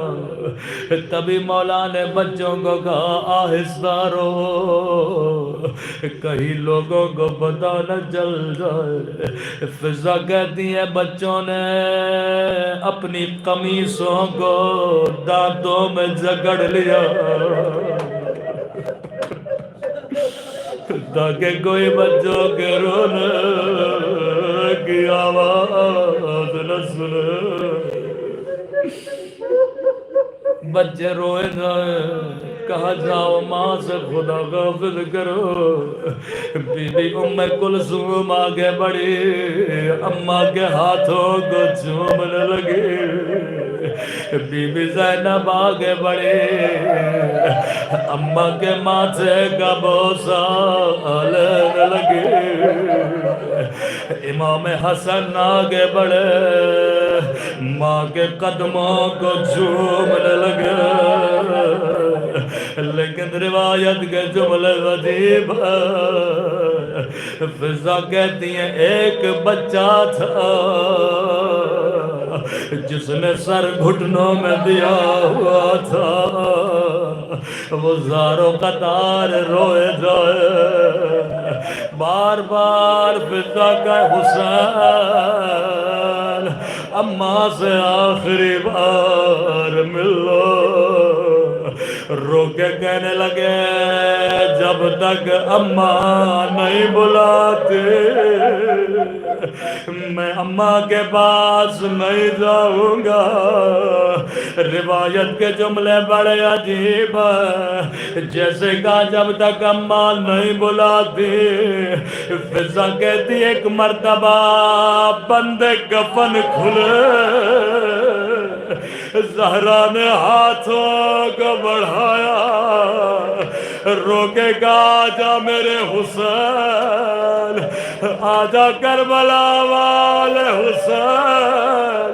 [SPEAKER 1] تبھی مولا نے بچوں کو کہا آہستہ رو، کہیں لوگوں کو پتہ نہ چل جائے۔ فضا کہتی ہے بچوں نے اپنی قمیصوں کو دانتوں میں جکڑ لیا تاکہ کوئی بچوں کے رونے کی آواز نہ سنے۔ بچے روئے جائیں، کہا جاؤ ماں سے خدا غافل کرو۔ بی بی ام کلثوم آگے بڑھی، اماں کے ہاتھوں کو چومنے لگی۔ بی بی زینب آگے بڑھی، اماں کے ماتھے کا بوسہ لینے لگی۔ امام حسن آگے بڑھے، ماں کے قدموں کو چومنے لگے۔ لیکن روایت کے جملے عجیب ہے۔ فضا کہتی ہیں ایک بچہ تھا جس نے سر گھٹنوں میں دیا ہوا تھا، وہ زاروں قطار روئے جائے، بار بار فضا کا حسین اماں سے آخری بار ملو۔ رو کے کہنے لگے جب تک اماں نہیں بلاتی میں اماں کے پاس نہیں جاؤں گا۔ روایت کے جملے بڑے عجیب ہیں، جیسے کہا جب تک اماں نہیں بلاتی۔ فضا کہتی ایک مرتبہ بند کفن کھلے، زہرا نے ہاتھوں کو بڑھایا، رو کے کہا آجا میرے حسین، آجا کربلا والے حسین،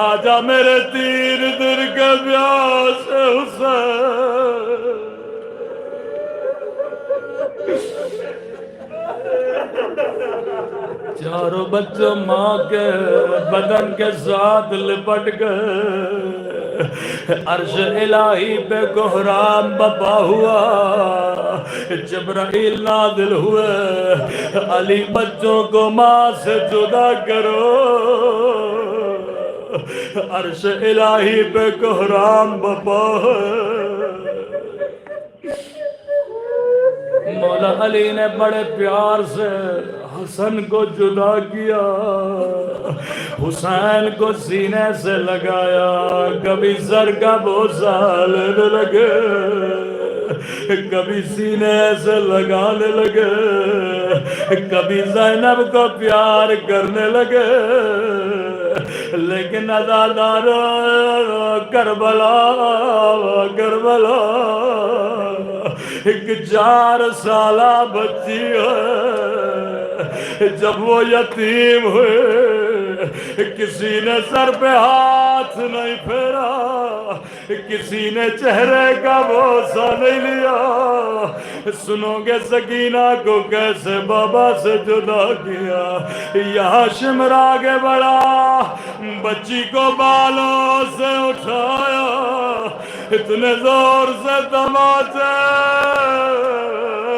[SPEAKER 1] آجا میرے تیر دل کے پیاس حسین۔ چاروں بچوں ماں کے بدن کے ساتھ لپٹ گئے، عرش الہی پہ کوہرام بپا ہوا، جبرائیل نازل ہوئے، علی بچوں کو ماں سے جدا کرو۔ عرش الہی پہ کوہرام بپا ہے۔ مولا علی نے بڑے پیار سے حسن کو جدا کیا، حسین کو سینے سے لگایا، کبھی سر کا بوسہ لینے لگے، کبھی سینے سے لگانے لگے، کبھی زینب کو پیار کرنے لگے۔ لیکن عزادارو کربلا کربلا ایک 4 سالہ بچی ہے، جب وہ یتیم ہوئے کسی نے سر پہ ہاتھ نہیں پھیرا، کسی نے چہرے کا بوسہ نہیں لیا۔ سنو گے سکینہ کو کیسے بابا سے جدا کیا۔ یہاں شمر آگے بڑھا، بچی کو بالوں سے اٹھایا، اتنے زور سے تماچے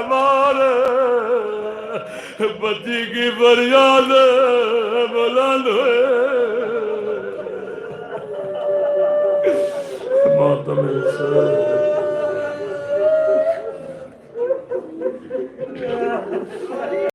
[SPEAKER 1] مارے، بچی کی فریاد بلند ہوئے۔ ماتم سے